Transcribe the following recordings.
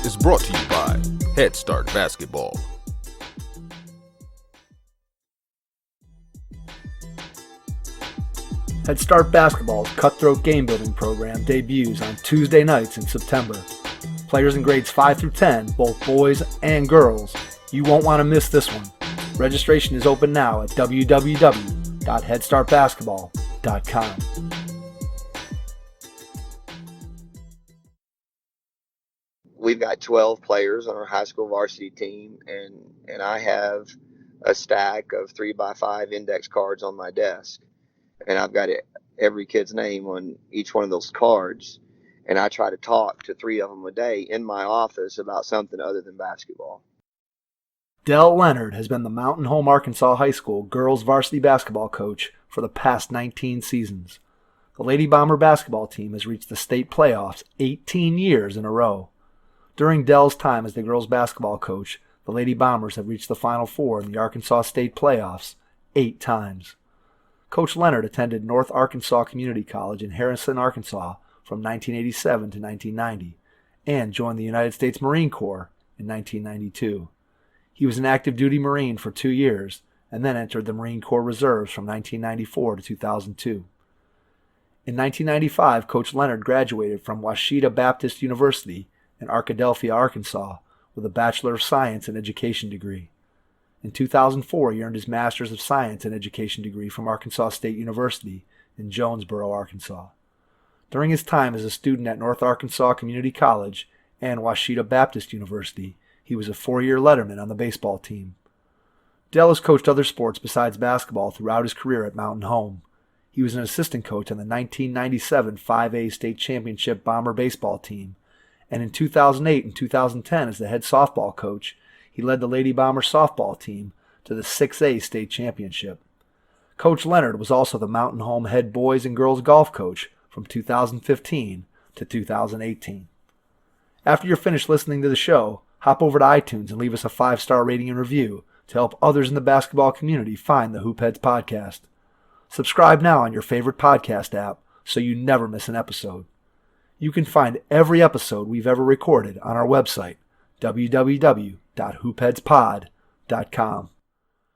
is brought to you by Head Start Basketball. Head Start Basketball's cutthroat game-building program debuts on Tuesday nights in September. Players in grades 5 through 10, both boys and girls, you won't want to miss this one. Registration is open now at www.headstartbasketball.com. We've got 12 players on our high school varsity team, and I have a stack of 3x5 index cards on my desk. And I've got every kid's name on each one of those cards. And I try to talk to 3 of them a day in my office about something other than basketball. Dell Leonard has been the Mountain Home Arkansas High School girls varsity basketball coach for the past 19 seasons. The Lady Bomber basketball team has reached the state playoffs 18 years in a row. During Dell's time as the girls basketball coach, the Lady Bombers have reached the Final Four in the Arkansas State playoffs 8 times. Coach Leonard attended North Arkansas Community College in Harrison, Arkansas from 1987 to 1990 and joined the United States Marine Corps in 1992. He was an active duty Marine for 2 years and then entered the Marine Corps Reserves from 1994 to 2002. In 1995, Coach Leonard graduated from Ouachita Baptist University in Arkadelphia, Arkansas, with a Bachelor of Science in Education degree. In 2004, he earned his Master's of Science in Education degree from Arkansas State University in Jonesboro, Arkansas. During his time as a student at North Arkansas Community College and Ouachita Baptist University, he was a 4-year letterman on the baseball team. Dell has coached other sports besides basketball throughout his career at Mountain Home. He was an assistant coach on the 1997 5A State Championship Bomber baseball team, and in 2008 and 2010 as the head softball coach, he led the Lady Bomber softball team to the 6A State Championship. Coach Leonard was also the Mountain Home head boys and girls golf coach from 2015 to 2018. After you're finished listening to the show, hop over to iTunes and leave us a 5-star rating and review to help others in the basketball community find the Hoopheads podcast. Subscribe now on your favorite podcast app so you never miss an episode. You can find every episode we've ever recorded on our website, www.hoopheadspod.com.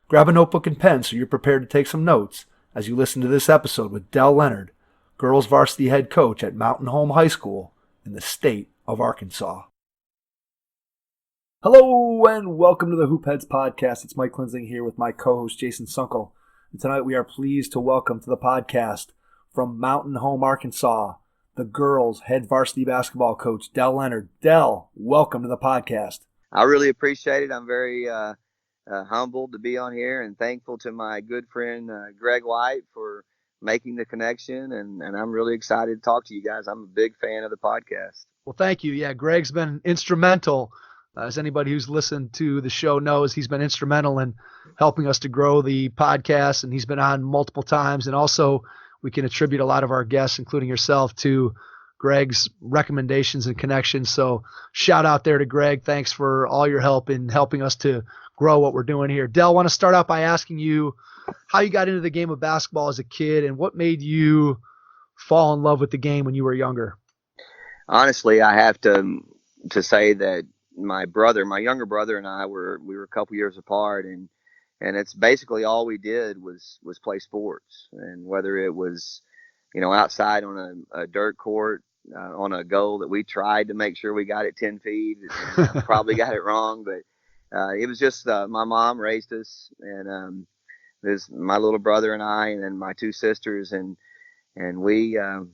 Grab a notebook and pen so you're prepared to take some notes as you listen to this episode with Dell Leonard, girls varsity head coach at Mountain Home High School in the state of Arkansas. Hello and welcome to the Hoopheads podcast. It's Mike Klinzing here with my co-host Jason Sunkel. And tonight we are pleased to welcome to the podcast from Mountain Home, Arkansas, the girls' head varsity basketball coach, Dell Leonard. Dell, welcome to the podcast. I really appreciate it. I'm very humbled to be on here and thankful to my good friend Greg White for making the connection, and I'm really excited to talk to you guys. I'm a big fan of the podcast. Well, thank you. Yeah, Greg's been instrumental. As anybody who's listened to the show knows, he's been instrumental in helping us to grow the podcast, and he's been on multiple times. And also, we can attribute a lot of our guests, including yourself, to Greg's recommendations and connections. So shout out there to Greg. Thanks for all your help in helping us to grow what we're doing here. Dell, I want to start out by asking you how you got into the game of basketball as a kid and what made you fall in love with the game when you were younger. Honestly, I have to say that my younger brother and I were a couple years apart, and it's basically all we did was play sports. And whether it was, outside on a dirt court, on a goal that we tried to make sure we got it 10 feet, and probably got it wrong, but it was just my mom raised us, and there's my little brother and I, and then my 2 sisters, and we, of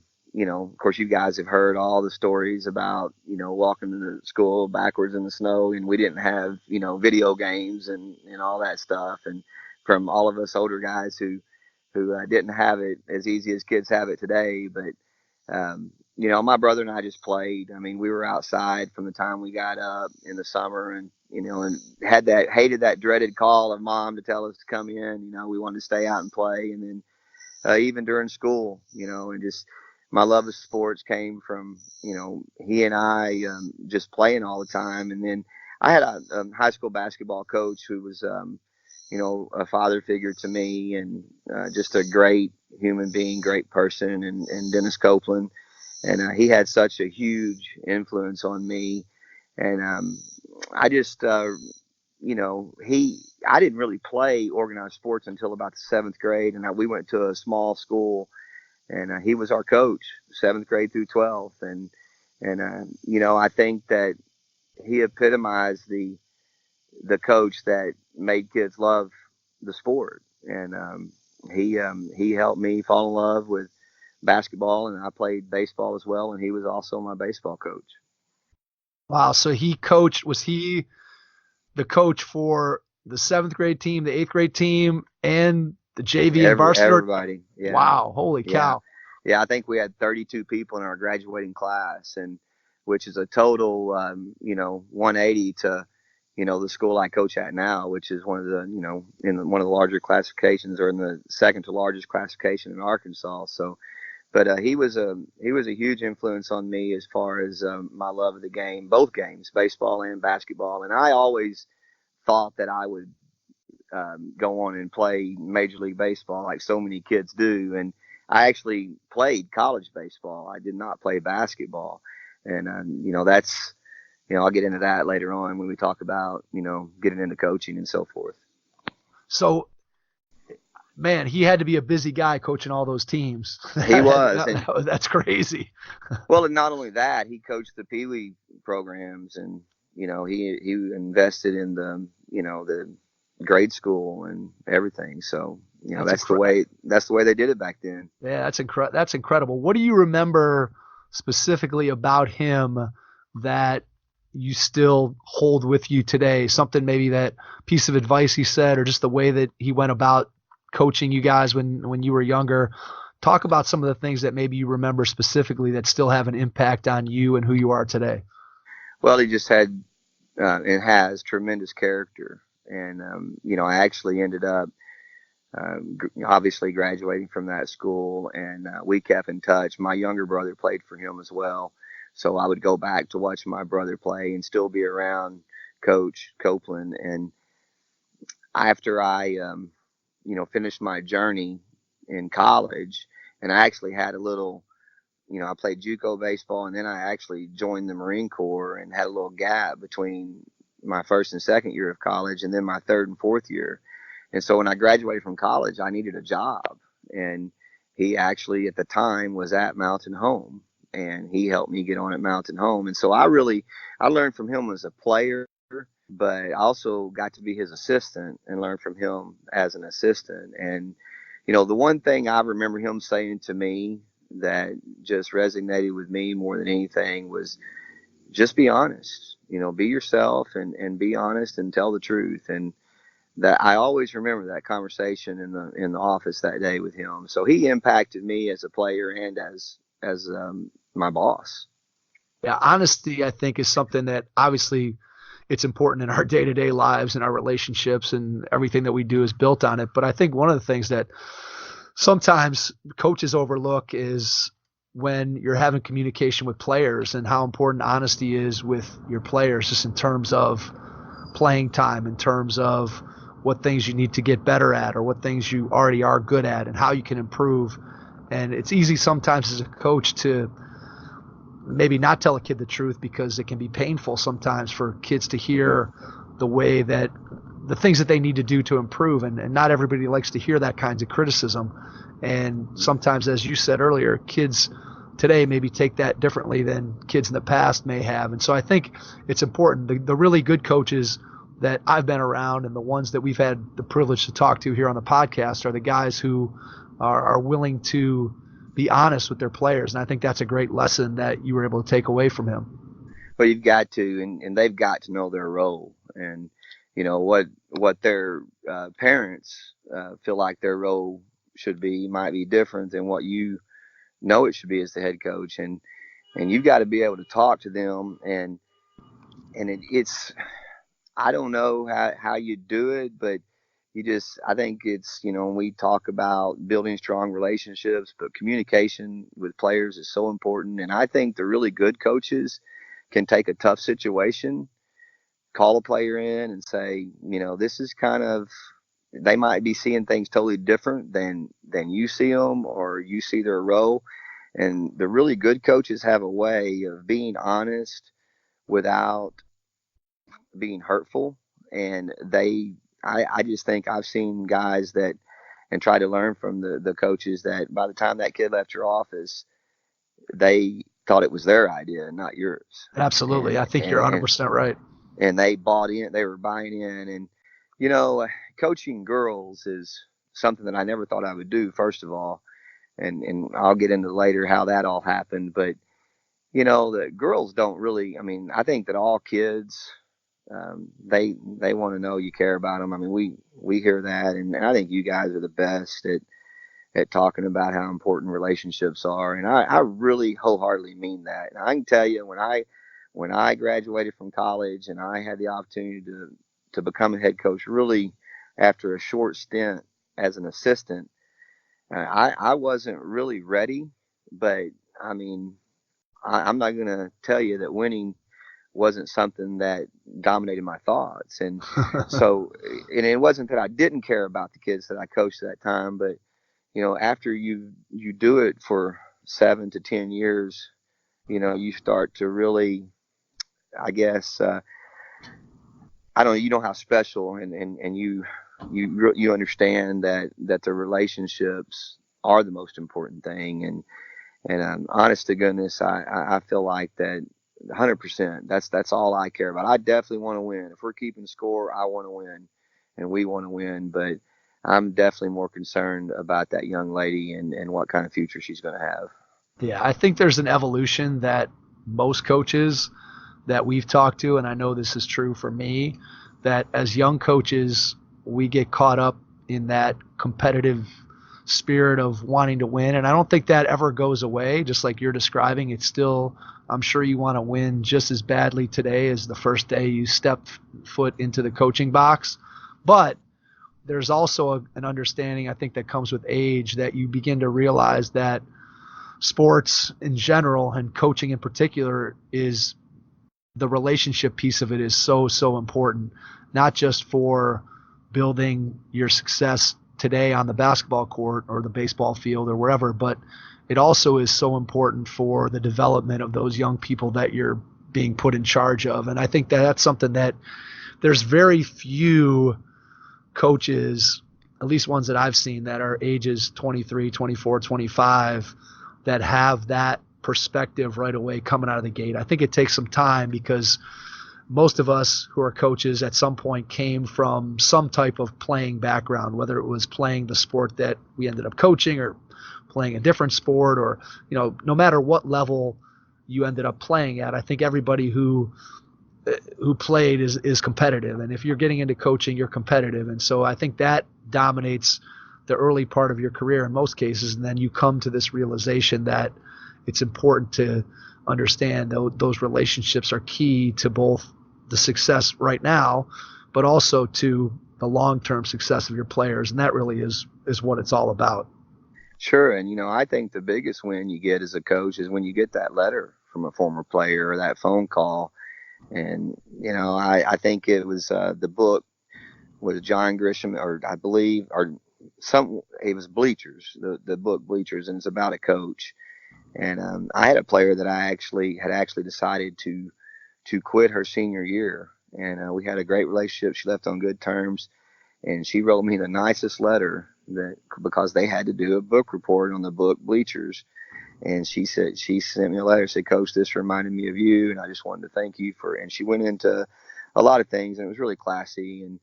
course, you guys have heard all the stories about, walking to school backwards in the snow, and we didn't have, video games and all that stuff. And from all of us older guys who didn't have it as easy as kids have it today. But, my brother and I just played. I mean, we were outside from the time we got up in the summer, and, and hated that dreaded call of mom to tell us to come in. We wanted to stay out and play. And then even during school, and just my love of sports came from, he and I just playing all the time. And then I had a high school basketball coach who was, a father figure to me, and just a great human being, great person, and Dennis Copeland. And he had such a huge influence on me. And I just, I didn't really play organized sports until about the seventh grade, and we went to a small school, and he was our coach, seventh grade through 12th, and I think that he epitomized the coach that made kids love the sport, and he helped me fall in love with basketball, and I played baseball as well, and he was also my baseball coach. Wow. So was he the coach for the seventh grade team, the eighth grade team, and the JV and varsity? Everybody. Yeah. Wow. Holy cow. Yeah. I think we had 32 people in our graduating class, and which is a total, 180 to, the school I coach at now, which is one of the, in one of the larger classifications, or in the second to largest classification in Arkansas. So, but he was a huge influence on me as far as my love of the game, both games, baseball and basketball. And I always thought that I would go on and play Major League Baseball like so many kids do. And I actually played college baseball. I did not play basketball. And, that's, I'll get into that later on when we talk about, getting into coaching and so forth. So, man, he had to be a busy guy coaching all those teams. He was. That's crazy. Well, and not only that, he coached the Pee Wee programs, and, he invested in the grade school and everything. So, that's the way they did it back then. Yeah, that's incredible. What do you remember specifically about him that you still hold with you today? Something, maybe that piece of advice he said, or just the way that he went about coaching you guys when you were younger. Talk about some of the things that maybe you remember specifically that still have an impact on you and who you are today. Well, he just had and has tremendous character. And, I actually ended up obviously graduating from that school, and we kept in touch. My younger brother played for him as well. So I would go back to watch my brother play and still be around Coach Copeland. And after I, finished my journey in college, and I actually had a little, I played JUCO baseball, and then I actually joined the Marine Corps and had a little gap between my first and second year of college, and then my third and fourth year. And so when I graduated from college, I needed a job. And he actually, at the time, was at Mountain Home, and he helped me get on at Mountain Home. And so I learned from him as a player, but I also got to be his assistant and learn from him as an assistant. And, the one thing I remember him saying to me that just resonated with me more than anything was just be honest, be yourself and be honest and tell the truth. And that I always remember that conversation in the office that day with him. So he impacted me as a player and as my boss. Yeah, honesty, I think, is something that obviously it's important in our day-to-day lives and our relationships, and everything that we do is built on it. But I think one of the things that sometimes coaches overlook is when you're having communication with players, and how important honesty is with your players, just in terms of playing time, in terms of what things you need to get better at, or what things you already are good at, and how you can improve. And it's easy sometimes as a coach to maybe not tell a kid the truth, because it can be painful sometimes for kids to hear the way that the things that they need to do to improve. And not everybody likes to hear that kinds of criticism. And sometimes, as you said earlier, kids today maybe take that differently than kids in the past may have. And so I think it's important. The really good coaches that I've been around, and the ones that we've had the privilege to talk to here on the podcast, are the guys who are willing to be honest with their players. And I think that's a great lesson that you were able to take away from him. Well, you've got to, and they've got to know their role, and what their parents feel like their role should be might be different than what it should be as the head coach. And you've got to be able to talk to them, and it's I don't know how you do it, but I think it's, when we talk about building strong relationships, but communication with players is so important. And I think the really good coaches can take a tough situation, call a player in and say, this is they might be seeing things totally different than you see them, or you see their role. And the really good coaches have a way of being honest without being hurtful. And I just think I've seen guys that, and try to learn from the coaches, that by the time that kid left your office, they thought it was their idea, not yours. Absolutely. I think you're 100% right. And they bought in, they were buying in. And, coaching girls is something that I never thought I would do, first of all. And I'll get into later how that all happened. But, the girls don't really, I think that all kids, they want to know you care about them. We hear that. And I think you guys are the best at talking about how important relationships are. And I really wholeheartedly mean that. And I can tell you, when I graduated from college and I had the opportunity to become a head coach, really after a short stint as an assistant, I wasn't really ready, but I'm not going to tell you that winning wasn't something that dominated my thoughts. And so, and it wasn't that I didn't care about the kids that I coached at that time, but after you do it for 7 to 10 years, you start to really, I guess, I don't know, you know how special and you understand that the relationships are the most important thing. And honest to goodness, I feel like that 100%, that's all I care about. I definitely want to win. If we're keeping score, I want to win and we want to win, but I'm definitely more concerned about that young lady and what kind of future she's going to have. Yeah, I think there's an evolution that most coaches that we've talked to, and I know this is true for me, that as young coaches, we get caught up in that competitive spirit of wanting to win. And I don't think that ever goes away, just like you're describing. It's still, I'm sure you want to win just as badly today as the first day you stepped foot into the coaching box. But there's also an understanding, I think, that comes with age, that you begin to realize that sports in general and coaching in particular, is the relationship piece of it is so important, not just for building your success today on the basketball court or the baseball field or wherever, but it also is so important for the development of those young people that you're being put in charge of. And I think that that's something that there's very few coaches, at least ones that I've seen, that are ages 23, 24, 25, that have that perspective right away coming out of the gate. I think it takes some time, because most of us who are coaches at some point came from some type of playing background, whether it was playing the sport that we ended up coaching or playing a different sport, or, no matter what level you ended up playing at, I think everybody who played is competitive. And if you're getting into coaching, you're competitive. And so I think that dominates the early part of your career in most cases. And then you come to this realization that it's important to understand those relationships are key to both the success right now, but also to the long-term success of your players. And that really is what it's all about. Sure. And, I think the biggest win you get as a coach is when you get that letter from a former player or that phone call. And, I think it was the book was John Grisham, or I believe, or it was Bleachers, the book Bleachers, and it's about a coach. And I had a player that I had actually decided to quit her senior year. And we had a great relationship. She left on good terms. And she wrote me the nicest letter, because they had to do a book report on the book Bleachers. And she sent me a letter, said, "Coach, this reminded me of you, and I just wanted to thank you for," and she went into a lot of things, and it was really classy. And,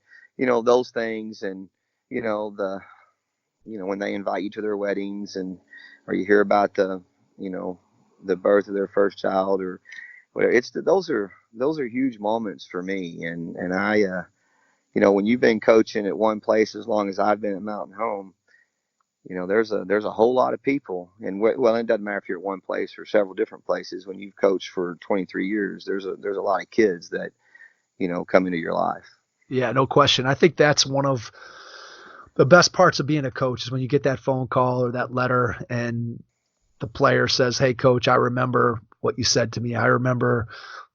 those things, and, when they invite you to their weddings, and, or you hear about the birth of their first child, or whatever, those are huge moments for me. And I, when you've been coaching at one place as long as I've been at Mountain Home, there's a whole lot of people, and well, it doesn't matter if you're at one place or several different places. When you've coached for 23 years, there's a lot of kids that, come into your life. Yeah, no question. I think that's one of the best parts of being a coach, is when you get that phone call or that letter and the player says, "Hey, Coach, I remember what you said to me. I remember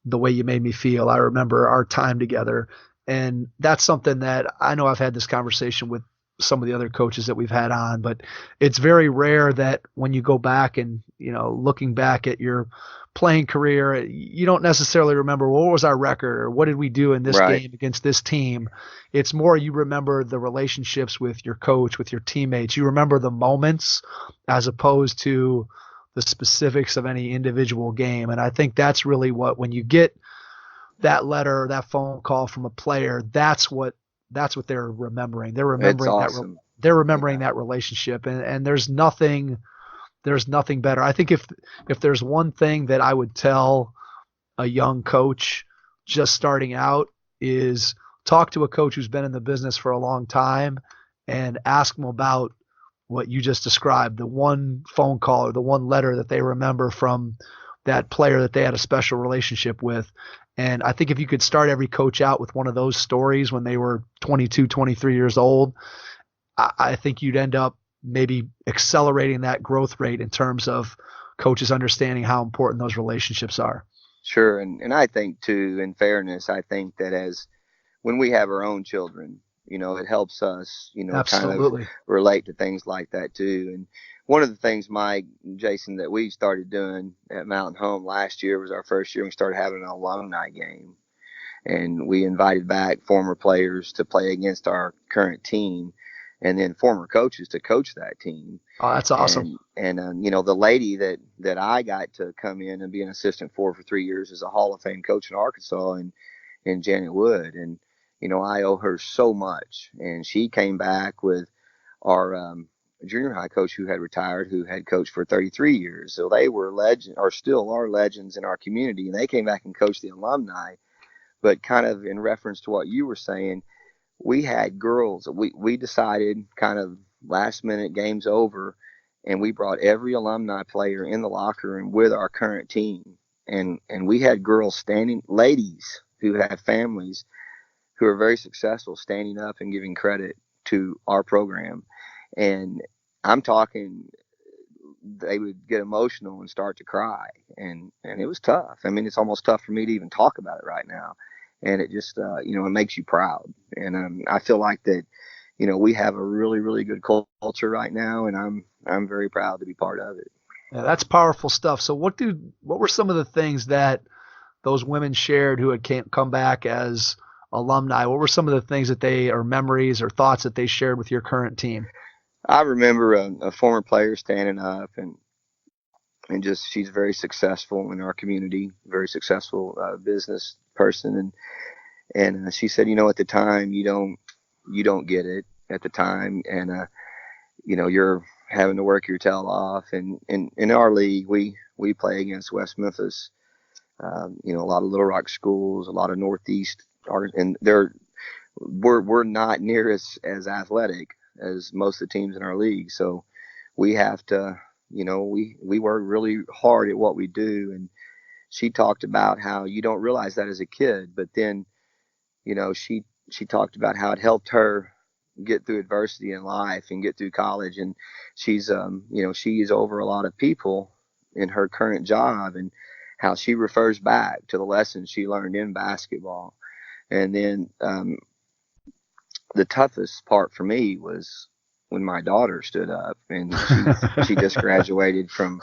the way you made me feel. I remember our time together." And that's something that I know I've had this conversation with some of the other coaches that we've had on, but it's very rare that when you go back and, looking back at your playing career, you don't necessarily remember, well, what was our record or what did we do in this Right. game against this team. It's more you remember the relationships with your coach, with your teammates. You remember the moments as opposed to the specifics of any individual game. And I think that's really when you get that letter or that phone call from a player, that's what they're remembering. They're remembering It's awesome. they're remembering that relationship, and there's nothing better. I think if there's one thing that I would tell a young coach just starting out is talk to a coach who's been in the business for a long time and ask them about what you just described, the one phone call or the one letter that they remember from that player that they had a special relationship with. And I think if you could start every coach out with one of those stories when they were 22, 23 years old, I think you'd end up maybe accelerating that growth rate in terms of coaches understanding how important those relationships are. Sure. And I think too, in fairness, I think that when we have our own children, it helps us, Absolutely. kind of relate to things like that too. And one of the things, Mike, Jason, that we started doing at Mountain Home last year was our first year. We started having an alumni game, and we invited back former players to play against our current team, and then former coaches to coach that team. Oh, that's awesome. And the lady that I got to come in and be an assistant for 3 years is a Hall of Fame coach in Arkansas, and Janet Wood. And, I owe her so much. And she came back with our junior high coach who had retired, who had coached for 33 years. So they were legends, or still are legends in our community. And they came back and coached the alumni. But kind of in reference to what you were saying, we had girls. We decided kind of last minute, game's over, and we brought every alumni player in the locker room with our current team. And we had girls ladies who have families who are very successful, standing up and giving credit to our program. And I'm talking, they would get emotional and start to cry. And it was tough. I mean, it's almost tough for me to even talk about it right now. And it just, it makes you proud. And I feel like that, we have a really, really good culture right now, and I'm very proud to be part of it. Yeah, that's powerful stuff. So what were some of the things that those women shared who had come back as alumni? What were some of the things or memories or thoughts that they shared with your current team? I remember a former player standing up and just, she's very successful in our community, very successful business person. And she said, at the time you don't get it at the time. And, you're having to work your tail off. And in our league, we play against West Memphis, a lot of Little Rock schools, a lot of Northeast, and we're not near as athletic as most of the teams in our league. So we have to, we work really hard at what we do. And she talked about how you don't realize that as a kid, but then, she talked about how it helped her get through adversity in life and get through college. And she's, she's over a lot of people in her current job, and how she refers back to the lessons she learned in basketball. And then the toughest part for me was when my daughter stood up, and she just graduated from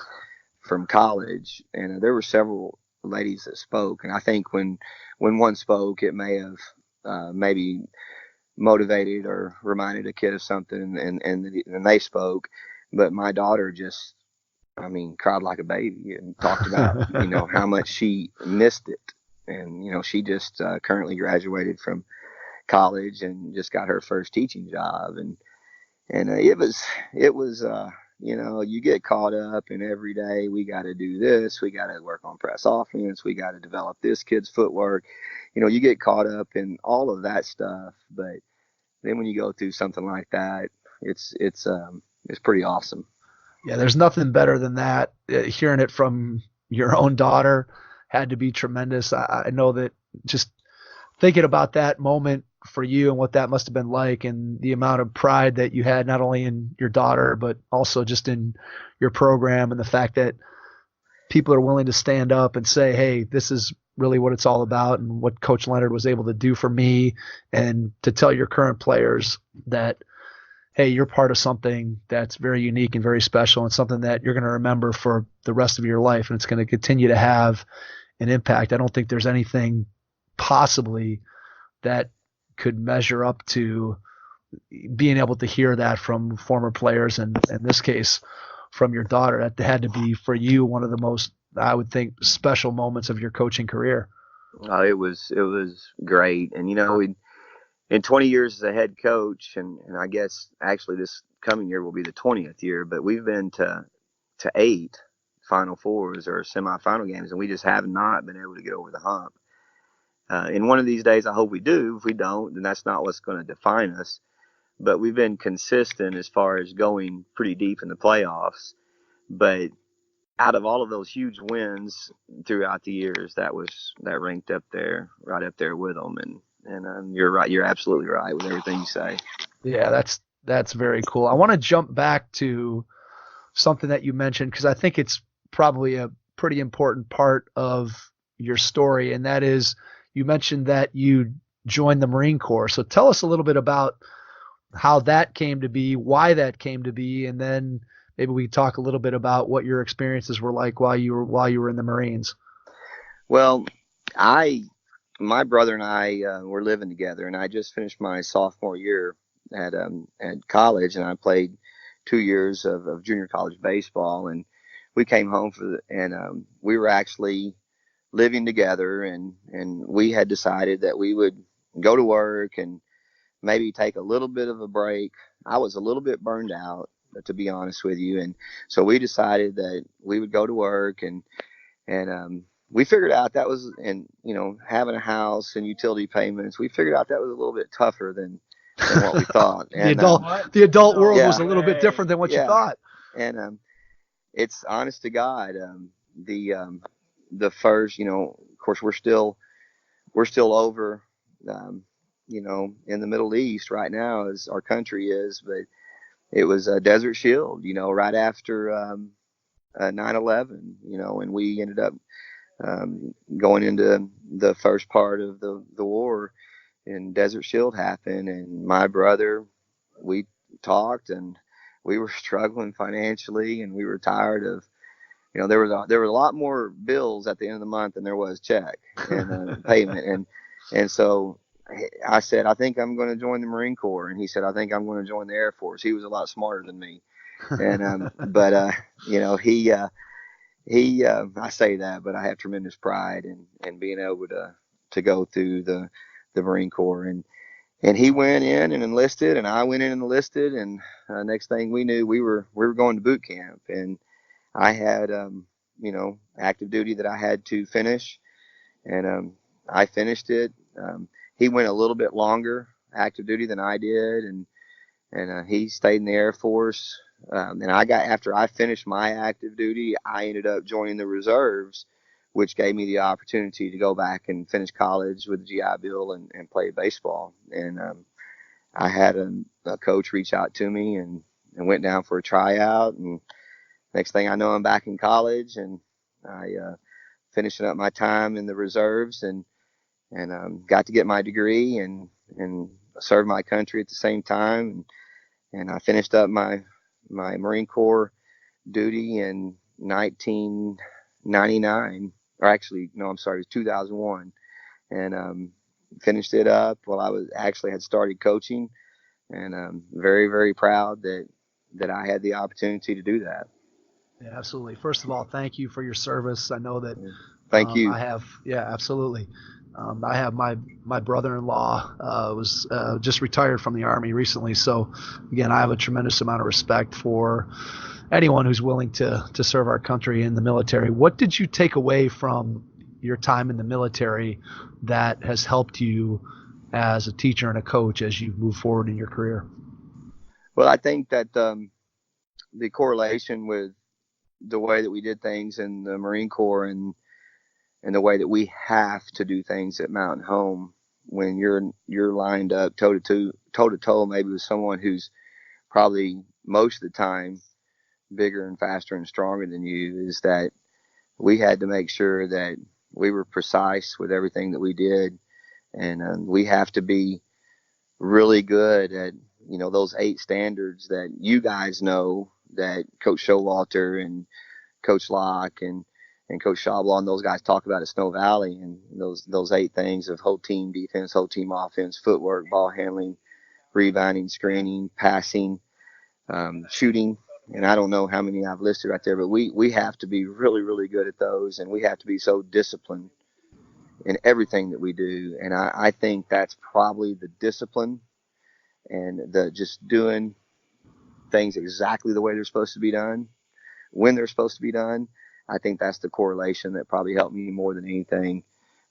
college. And there were several ladies that spoke. And I think when one spoke, it may have maybe motivated or reminded a kid of something, and they spoke. But my daughter just, cried like a baby and talked about, how much she missed it. And, she just currently graduated from college and just got her first teaching job. And it was, you get caught up in every day. We got to do this. We got to work on press offense. We got to develop this kid's footwork. You get caught up in all of that stuff. But then when you go through something like that, it's pretty awesome. Yeah, there's nothing better than that. Hearing it from your own daughter had to be tremendous. I know that just thinking about that moment for you and what that must have been like, and the amount of pride that you had not only in your daughter but also just in your program, and the fact that people are willing to stand up and say, hey, this is really what it's all about, and what Coach Leonard was able to do for me, and to tell your current players that hey, you're part of something that's very unique and very special, and something that you're going to remember for the rest of your life, and it's going to continue to have an impact. I don't think there's anything possibly that could measure up to being able to hear that from former players, and in this case from your daughter. That had to be for you one of the most, I would think, special moments of your coaching career. It was great. And in 20 years as a head coach, and I guess actually this coming year will be the 20th year, but we've been to 8 Final Fours or semifinal games, and we just have not been able to get over the hump. In one of these days, I hope we do. If we don't, then that's not what's going to define us. But we've been consistent as far as going pretty deep in the playoffs. But out of all of those huge wins throughout the years, that ranked up there, right up there with them. And you're right. You're absolutely right with everything you say. Yeah, that's very cool. I want to jump back to something that you mentioned, because I think it's probably a pretty important part of your story, and that is you mentioned that you joined the Marine Corps. So tell us a little bit about how that came to be, why that came to be, and then maybe we talk a little bit about what your experiences were like while you were in the Marines. Well, my brother and I were living together, and I just finished my sophomore year at college, and I played 2 years of junior college baseball, and we came home and we were actually living together, and we had decided that we would go to work and maybe take a little bit of a break. I was a little bit burned out, to be honest with you, and so we decided that we would go to work, and we figured out that was, and having a house and utility payments, we figured out that was a little bit tougher than what we thought. And the adult world was a little bit different than what you thought. And it's honest to God, the first, of course, we're still over, in the Middle East right now, as our country is, but it was a Desert Shield, right after 9/11, and we ended up going into the first part of the war, and Desert Shield happened, and my brother, we talked, and we were struggling financially, and we were tired of, there were a lot more bills at the end of the month than there was check and payment, and so I said, I think I'm going to join the Marine Corps, and he said, I think I'm going to join the Air Force. He was a lot smarter than me, and but he I say that, but I have tremendous pride in being able to go through the Marine Corps, and he went in and enlisted, and I went in and enlisted, and next thing we knew, we were going to boot camp, and I had active duty that I had to finish, and I finished it. He went a little bit longer active duty than I did, and he stayed in the Air Force. And after I finished my active duty, I ended up joining the reserves, which gave me the opportunity to go back and finish college with the GI Bill and play baseball. And I had a coach reach out to me and went down for a tryout. And next thing I know, I'm back in college, and I finishing up my time in the reserves, and got to get my degree and serve my country at the same time. And I finished up my Marine Corps duty in 1999, or actually, no, I'm sorry, it was 2001, and finished it up while I had started coaching, and I'm very, very proud that I had the opportunity to do that. Yeah, absolutely. First of all, thank you for your service. I know that. Thank you. Absolutely. I have my brother-in-law was just retired from the Army recently. So again, I have a tremendous amount of respect for anyone who's willing to serve our country in the military. What did you take away from your time in the military that has helped you as a teacher and a coach as you move forward in your career? Well, I think that the correlation with the way that we did things in the Marine Corps and the way that we have to do things at Mountain Home, when you're lined up toe to toe maybe with someone who's probably most of the time bigger and faster and stronger than you, is that we had to make sure that we were precise with everything that we did, and we have to be really good at those 8 standards that you guys know, that Coach Showalter and Coach Locke and Coach Shabla and those guys talk about at Snow Valley, and those 8 things of whole team defense, whole team offense, footwork, ball handling, rebounding, screening, passing, shooting. And I don't know how many I've listed right there, but we have to be really, really good at those, and we have to be so disciplined in everything that we do. And I think that's probably the discipline and the just doing things exactly the way they're supposed to be done, when they're supposed to be done. I think that's the correlation that probably helped me more than anything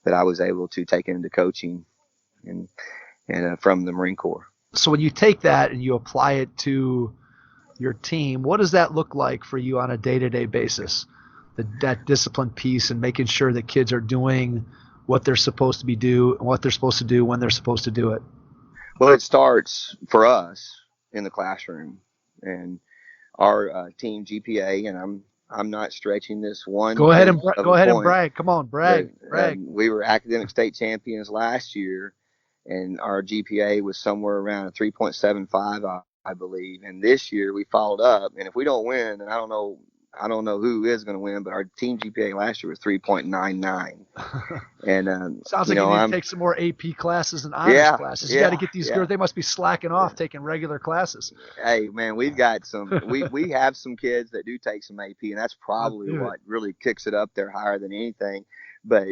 that I was able to take into coaching and from the Marine Corps. So when you take that and you apply it to your team, what does that look like for you on a day-to-day basis? That discipline piece and making sure that kids are doing what they're supposed to do when they're supposed to do it. Well, it starts for us in the classroom, and our team GPA, and I'm not stretching this one. Go ahead and brag. Come on, brag. We were academic state champions last year, and our GPA was somewhere around a 3.75, I believe. And this year we followed up, and if we don't win, then I don't know who is going to win, but our team GPA last year was 3.99. And sounds like you need to take some more AP classes and honors classes. You got to get these girls. They must be slacking off taking regular classes. Hey man, we've got some. we have some kids that do take some AP, and that's probably what really kicks it up there higher than anything. But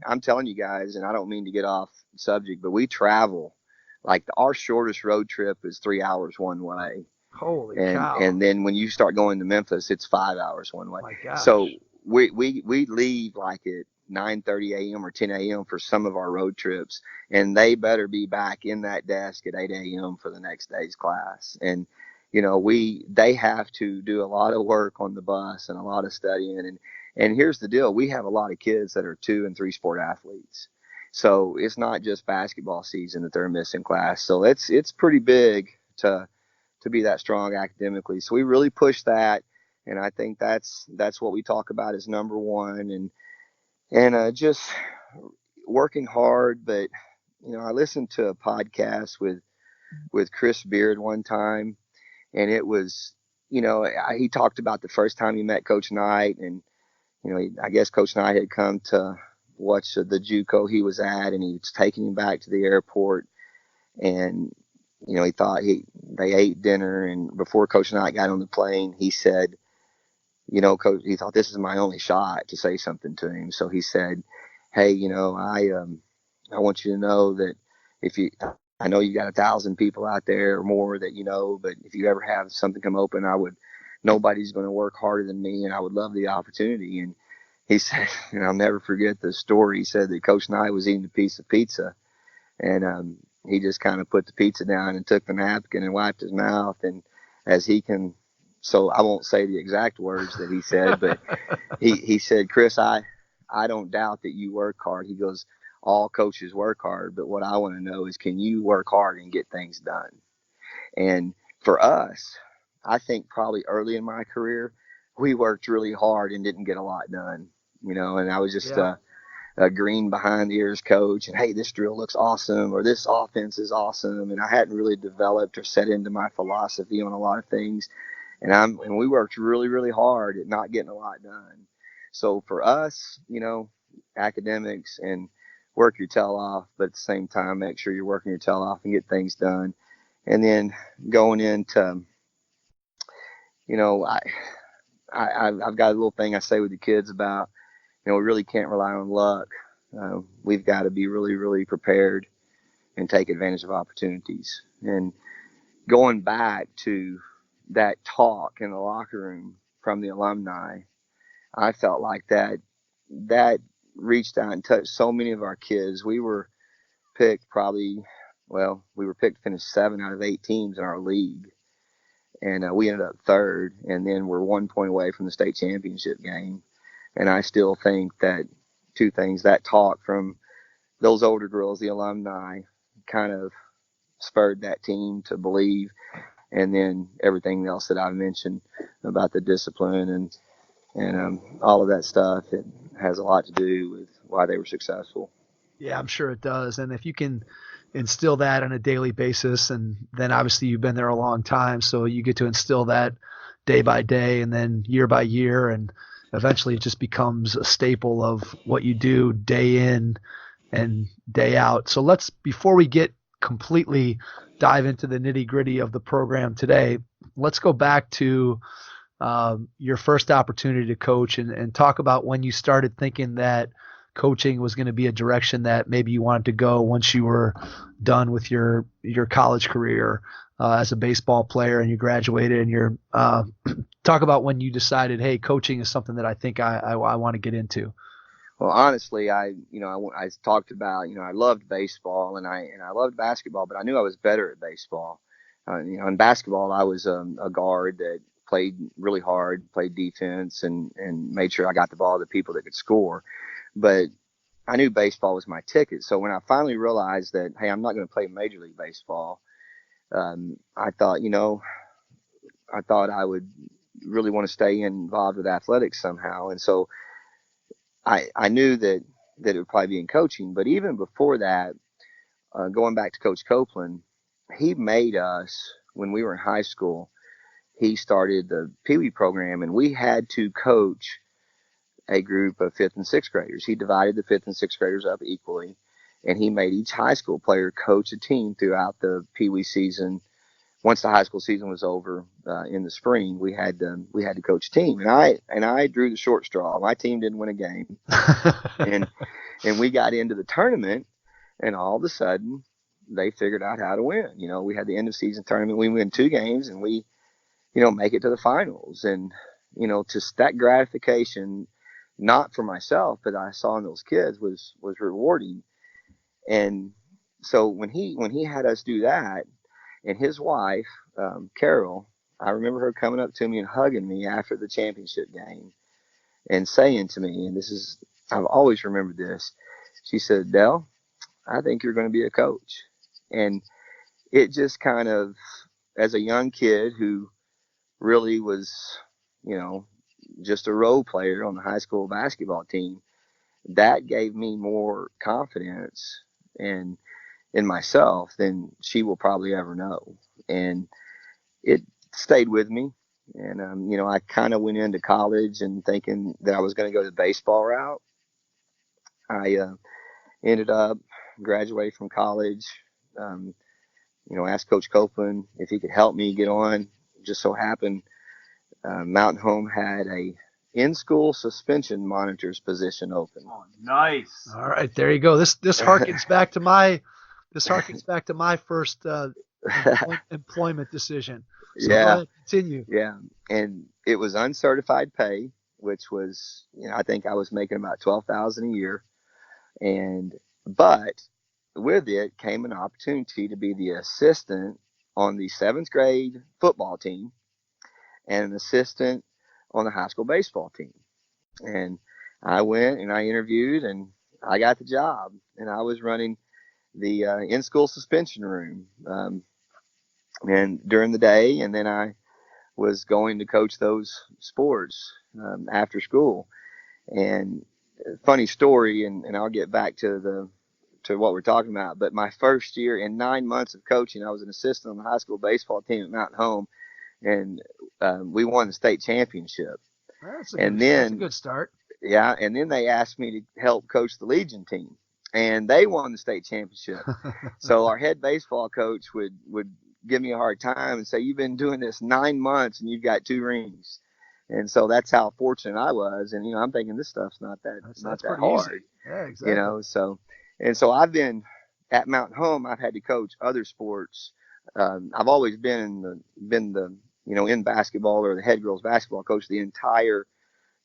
I'm telling you guys, and I don't mean to get off subject, but we travel. Like our shortest road trip is 3 hours one way. Holy cow. And then when you start going to Memphis, it's 5 hours one way. My gosh. So we leave like at 9:30 a.m. or 10 a.m. for some of our road trips, and they better be back in that desk at 8 a.m. for the next day's class. And they have to do a lot of work on the bus and a lot of studying. And here's the deal: we have a lot of kids that are 2 and 3 sport athletes. So it's not just basketball season that they're missing class. So it's pretty big to be that strong academically. So we really push that, and I think that's what we talk about as number one, and just working hard. But I listened to a podcast with Chris Beard one time, and it was he talked about the first time he met Coach Knight, and I guess Coach Knight had come to watch the JUCO he was at, and he was taking him back to the airport, and he thought they ate dinner, and before Coach Knight got on the plane, he said, Coach, he thought this is my only shot to say something to him. So he said, hey, I want you to know that I know you got 1,000 people out there or more that but if you ever have something come open, nobody's going to work harder than me, and I would love the opportunity. And he said, and I'll never forget the story. He said that Coach Knight was eating a piece of pizza, and he just kind of put the pizza down and took the napkin and wiped his mouth. And so I won't say the exact words that he said, but he said, Chris, I don't doubt that you work hard. He goes, all coaches work hard, but what I want to know is, can you work hard and get things done? And for us, I think probably early in my career, we worked really hard and didn't get a lot done, and I was just a green behind the ears coach, and hey, this drill looks awesome, or this offense is awesome, and I hadn't really developed or set into my philosophy on a lot of things, and we worked really, really hard at not getting a lot done. So for us, academics and work your tail off, but at the same time, make sure you're working your tail off and get things done. And then going into, I've got a little thing I say with the kids about, we really can't rely on luck. We've got to be really, really prepared and take advantage of opportunities. And going back to that talk in the locker room from the alumni, I felt like that reached out and touched so many of our kids. We were picked to finish 7 out of 8 teams in our league. And we ended up 3rd, and then we're 1 point away from the state championship game. And I still think that 2 things, that talk from those older girls, the alumni, kind of spurred that team to believe. And then everything else that I mentioned about the discipline and all of that stuff, it has a lot to do with why they were successful. Yeah, I'm sure it does. And if you can instill that on a daily basis. And then obviously you've been there a long time, so you get to instill that day by day and then year by year. And eventually it just becomes a staple of what you do day in and day out. So before we get completely dive into the nitty gritty of the program today, let's go back to your first opportunity to coach and talk about when you started thinking that coaching was going to be a direction that maybe you wanted to go once you were done with your college career as a baseball player and you graduated, and you're talk about when you decided, hey, coaching is something that I think I want to get into. Well, honestly, I talked about, I loved baseball and I loved basketball, but I knew I was better at baseball. In basketball, I was a guard that played really hard, played defense, and made sure I got the ball to people that could score. But I knew baseball was my ticket. So when I finally realized that, hey, I'm not going to play Major League Baseball, I thought I would really want to stay involved with athletics somehow. And so I knew that it would probably be in coaching. But even before that, going back to Coach Copeland, he made us, when we were in high school, he started the Pee Wee program, and we had to coach a group of 5th and 6th graders. He divided the 5th and 6th graders up equally, and he made each high school player coach a team throughout the Pee Wee season. Once the high school season was over in the spring, we had to coach a team, and I drew the short straw. My team didn't win a game, and we got into the tournament, and all of a sudden they figured out how to win. We had the end of season tournament. We win 2 games, and we make it to the finals, and just that gratification, not for myself, but I saw in those kids was rewarding. And so when he had us do that, and his wife, Carol, I remember her coming up to me and hugging me after the championship game and saying to me, and I've always remembered this, she said, "Dell, I think you're going to be a coach." And it just kind of, as a young kid who really was, just a role player on the high school basketball team, that gave me more confidence in myself than she will probably ever know. And it stayed with me. And, I kind of went into college and thinking that I was going to go the baseball route. I ended up graduating from college, asked Coach Copeland if he could help me get on. Just so happened Mountain Home had a in-school suspension monitor's position open. Oh, nice. All right, there you go. This harkens back to my first employment decision. So Yeah. go ahead, continue. Yeah. And it was uncertified pay, which was, I think I was making about $12,000 a year. But with it came an opportunity to be the assistant on the 7th grade football team and an assistant on the high school baseball team. And I went and I interviewed and I got the job, and I was running the in-school suspension room and during the day, and then I was going to coach those sports after school. And funny story, and I'll get back to what we're talking about, but my first year, in 9 months of coaching, I was an assistant on the high school baseball team at Mountain Home, and we won the state championship. That's a good start. Yeah, and then they asked me to help coach the Legion team, and they won the state championship. So our head baseball coach would give me a hard time and say, "You've been doing this 9 months and you've got 2 rings." And so that's how fortunate I was. And I'm thinking this stuff's not that hard. Easy. Yeah, exactly. So I've been at Mountain Home. I've had to coach other sports. I've always been the in basketball, or the head girls basketball coach the entire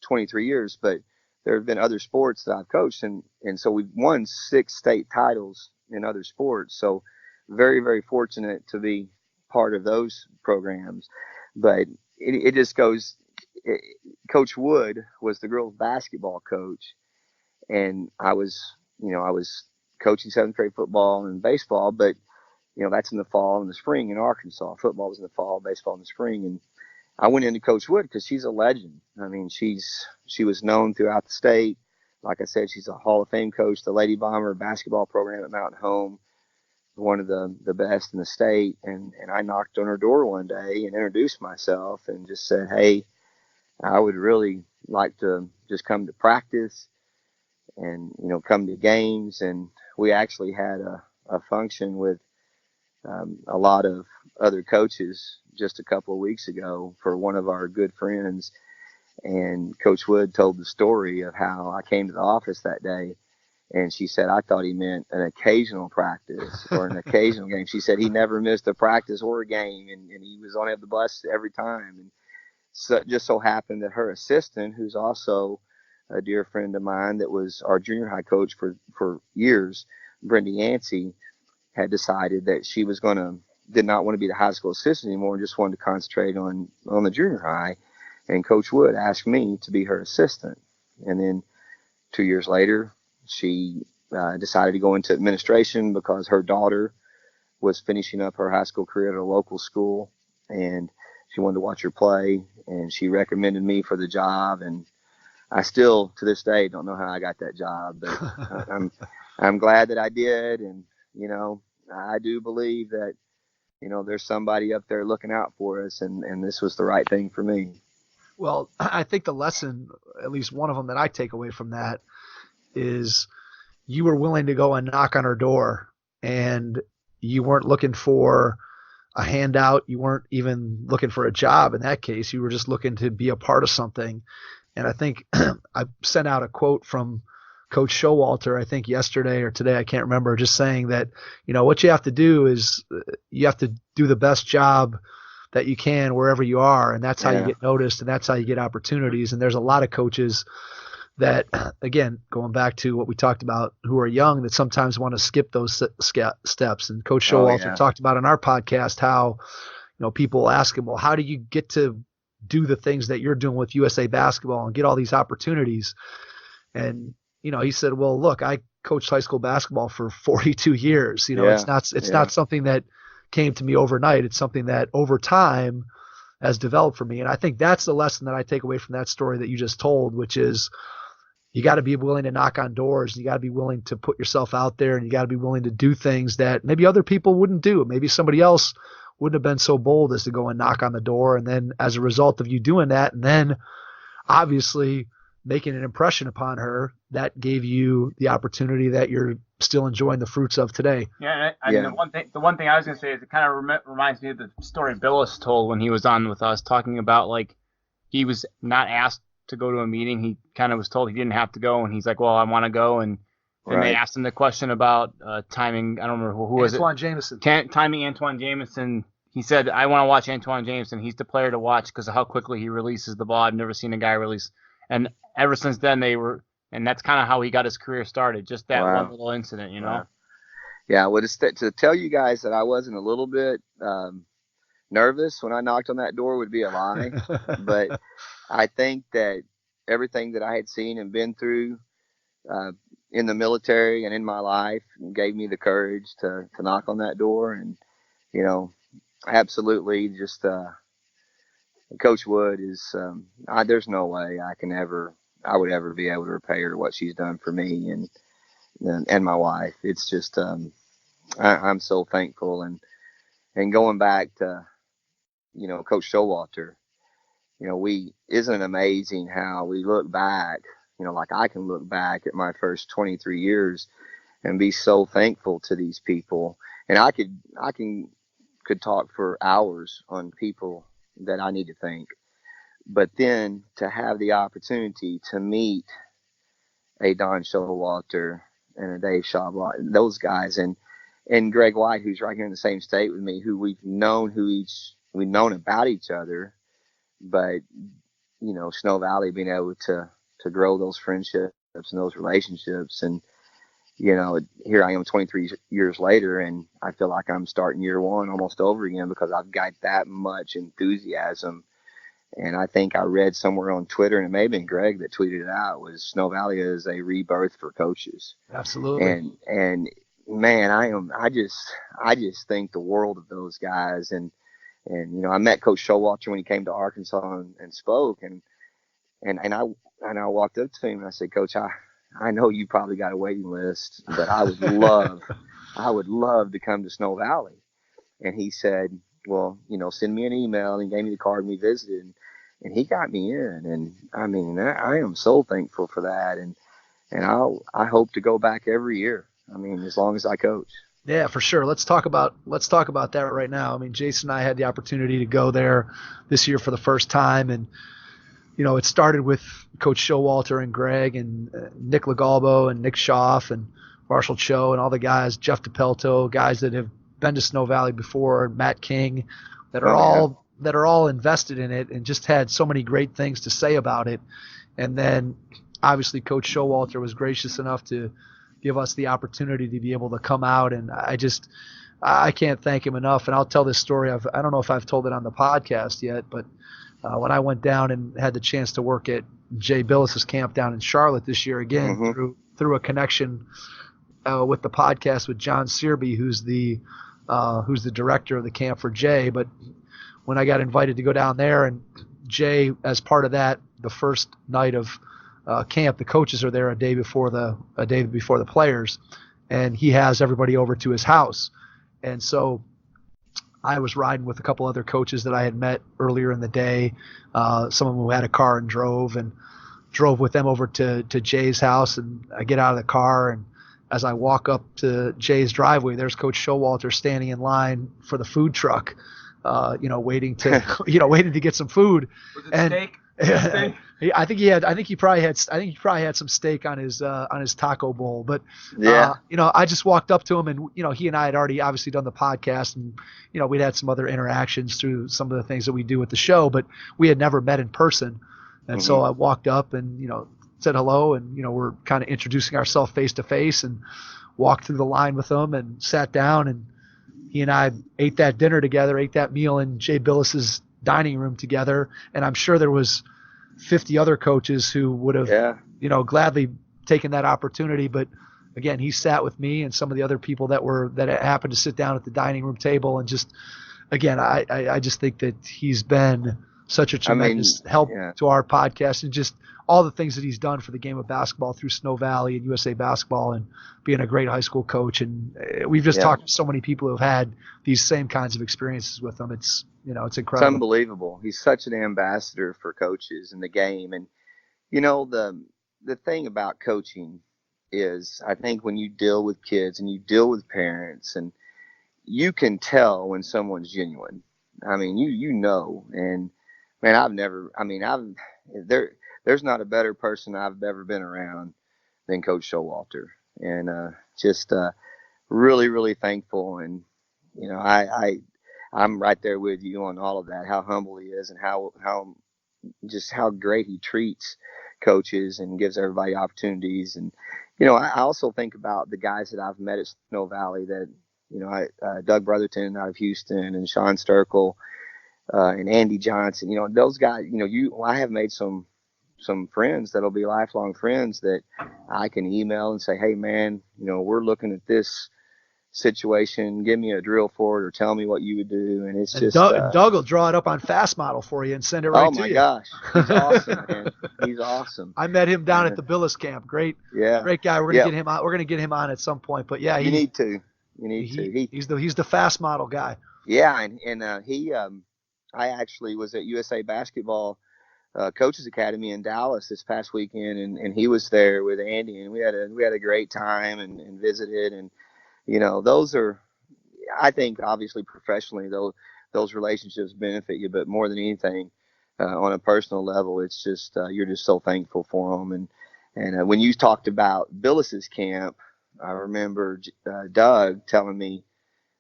23 years, but there have been other sports that I've coached, and so we've won 6 state titles in other sports. So very, very fortunate to be part of those programs. But it just goes, Coach Wood was the girls basketball coach, and I was coaching 7th grade football and baseball, but that's in the fall and the spring in Arkansas. Football was in the fall, baseball in the spring. And I went into Coach Wood because she's a legend. I mean, she was known throughout the state. Like I said, she's a Hall of Fame coach, the Lady Bomber basketball program at Mountain Home. one of the best in the state. And I knocked on her door one day and introduced myself and just said, hey, I would really like to just come to practice and, come to games. And we actually had a function with a lot of other coaches just a couple of weeks ago for one of our good friends. And Coach Wood told the story of how I came to the office that day. And she said, I thought he meant an occasional practice or an occasional game. She said he never missed a practice or a game, and he was on the bus every time. And so it just so happened that her assistant, who's also a dear friend of mine that was our junior high coach for years, Brenda Yancey, had decided that she did not want to be the high school assistant anymore and just wanted to concentrate on the junior high. And Coach Wood asked me to be her assistant. And then 2 years later, she decided to go into administration because her daughter was finishing up her high school career at a local school, and she wanted to watch her play, and she recommended me for the job. And I still, to this day, don't know how I got that job, but I'm glad that I did. And, I do believe that, there's somebody up there looking out for us, and this was the right thing for me. Well, I think the lesson, at least one of them that I take away from that, is you were willing to go and knock on her door, and you weren't looking for a handout. You weren't even looking for a job in that case. You were just looking to be a part of something. And I think I sent out a quote from Coach Showalter, I think yesterday or today, I can't remember, just saying that, what you have to do is you have to do the best job that you can wherever you are. And that's how you get noticed, and that's how you get opportunities. And there's a lot of coaches that, again, going back to what we talked about, who are young, that sometimes want to skip those steps. And Coach Showalter talked about on our podcast how, people ask him, well, how do you get to do the things that you're doing with USA Basketball and get all these opportunities? And, he said, well, look, I coached high school basketball for 42 years. It's not something that came to me overnight. It's something that over time has developed for me. And I think that's the lesson that I take away from that story that you just told, which is, you got to be willing to knock on doors. You got to be willing to put yourself out there, and you got to be willing to do things that maybe other people wouldn't do. Maybe somebody else wouldn't have been so bold as to go and knock on the door. And then as a result of you doing that, and then obviously making an impression upon her, that gave you the opportunity that you're still enjoying the fruits of today. Yeah. I mean, the one thing I was going to say is it kind of reminds me of the story Billis told when he was on with us, talking about, like, he was not asked to go to a meeting. He kind of was told he didn't have to go, and he's like, well, I want to go. And then they asked him the question about timing. I don't remember who was it. Antoine Jameson. Timing Antoine Jameson. He said, I want to watch Antoine Jameson. He's the player to watch because of how quickly he releases the ball. I've never seen a guy release. And ever since then, and that's kind of how he got his career started. Just that one little incident, Yeah, well, to tell you guys that I wasn't a little bit nervous when I knocked on that door would be a lie. But I think that everything that I had seen and been through in the military and in my life gave me the courage to knock on that door. And, absolutely just Coach Wood is there's no way I would ever be able to repay her what she's done for me and my wife. It's just I'm so thankful. And going back to Coach Showalter, isn't it amazing how we look back, like I can look back at my first 23 years and be so thankful to these people. And I could talk for hours on people that I need to thank. But then to have the opportunity to meet a Don Showalter and a Dave Shaw, those guys, and Greg White, who's right here in the same state with me, who we've known about each other, but Snow Valley being able to grow those friendships and those relationships, and here I am 23 years later, and I feel like I'm starting year one almost over again because I've got that much enthusiasm. And I think I read somewhere on Twitter, and it may have been Greg that tweeted it out, was Snow Valley is a rebirth for coaches. Absolutely. And man, I just think the world of those guys. And I met Coach Showalter when he came to Arkansas and spoke, and I walked up to him and I said, Coach, I know you probably got a waiting list, but I would love I would love to come to Snow Valley. And he said, well, send me an email, and he gave me the card, and we visited, and he got me in. And I mean, I am so thankful for that. And I hope to go back every year. I mean, as long as I coach. Yeah, for sure. Let's talk about that right now. I mean, Jason and I had the opportunity to go there this year for the first time, and it started with Coach Showalter and Greg and Nick Legalbo and Nick Schaff and Marshall Cho and all the guys, Jeff DePelto, guys that have been to Snow Valley before, Matt King, that are all invested in it and just had so many great things to say about it. And then obviously Coach Showalter was gracious enough to give us the opportunity to be able to come out, and I can't thank him enough. And I'll tell this story. I don't know if I've told it on the podcast yet, but when I went down and had the chance to work at Jay Billis's camp down in Charlotte this year again, through a connection with the podcast with John Searby, who's the director of the camp for Jay. But when I got invited to go down there, and Jay, as part of that, the first night of camp, the coaches are there a day before the players, and he has everybody over to his house. And so I was riding with a couple other coaches that I had met earlier in the day, some of them who had a car and drove with them over to Jay's house. And I get out of the car, and as I walk up to Jay's driveway, there's Coach Showalter standing in line for the food truck, waiting to get some food. Was it steak? Steak? I think he probably had some steak on his taco bowl. But I just walked up to him, and he and I had already obviously done the podcast, and we'd had some other interactions through some of the things that we do with the show, but we had never met in person. And so I walked up and said hello, and we're kind of introducing ourselves face to face, and walked through the line with him and sat down, and he and I ate that meal in Jay Billis's dining room together. And I'm sure there was 50 other coaches who would have gladly taken that opportunity, but again, he sat with me and some of the other people that happened to sit down at the dining room table. And just again, I just think that he's been such a tremendous help to our podcast, and just all the things that he's done for the game of basketball through Snow Valley and USA Basketball, and being a great high school coach. And we've just talked to so many people who have had these same kinds of experiences with him. It's it's incredible. It's unbelievable. He's such an ambassador for coaches in the game. And the thing about coaching is, I think when you deal with kids and you deal with parents, and you can tell when someone's genuine. I mean, and man, there's not a better person I've ever been around than Coach Showalter. And just really, really thankful. And I'm right there with you on all of that, how humble he is, and how great he treats coaches and gives everybody opportunities. And I also think about the guys that I've met at Snow Valley, that Doug Brotherton out of Houston, and Sean Sturkle, and Andy Johnson. Those guys. I have made some friends that'll be lifelong friends that I can email and say, hey man, we're looking at this situation, give me a drill for it, or tell me what you would do. And it's just Doug will draw it up on Fast Model for you and send it right to you. Oh my gosh, he's awesome, man. He's awesome. I met him down at the Billis camp. Great guy. We're gonna get him on. We're gonna get him on at some point. But you need to. He's the Fast Model guy. Yeah, and he I actually was at USA Basketball Coaches Academy in Dallas this past weekend, and he was there with Andy, and we had a great time and visited. And those are, I think, obviously professionally, those relationships benefit you, but more than anything, on a personal level, it's just you're just so thankful for them. And when you talked about Billis's camp, I remember Doug telling me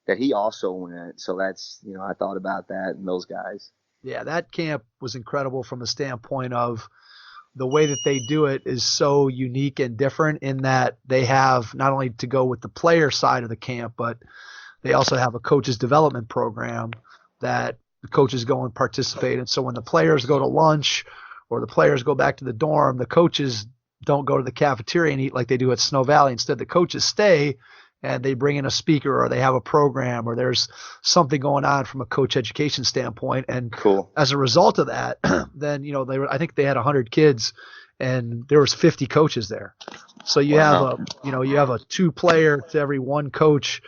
that he also went. So that's, I thought about that and those guys. Yeah, that camp was incredible from the standpoint of the way that they do it is so unique and different, in that they have not only to go with the player side of the camp, but they also have a coaches development program that the coaches go and participate in. So when the players go to lunch or the players go back to the dorm, the coaches don't go to the cafeteria and eat like they do at Snow Valley. Instead, the coaches stay and they bring in a speaker, or they have a program, or there's something going on from a coach education standpoint. And cool. As a result of that, then, I think they had 100 kids and there was 50 coaches there. So you have a 2-player to every 1 coach,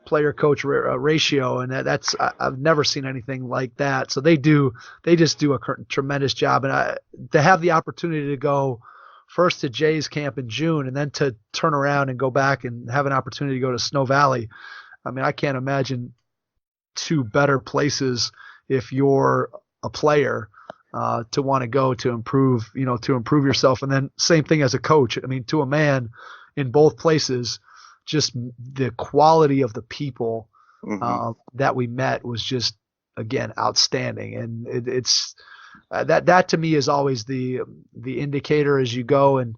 player-coach ratio, and I've never seen anything like that. So they just do a tremendous job, and to have the opportunity to go first to Jay's camp in June, and then to turn around and go back and have an opportunity to go to Snow Valley. I mean, I can't imagine 2 better places if you're a player to want to go to improve yourself. And then same thing as a coach. I mean, to a man, in both places, just the quality of the people that we met was just, again, outstanding. And it's that to me is always the indicator as you go. And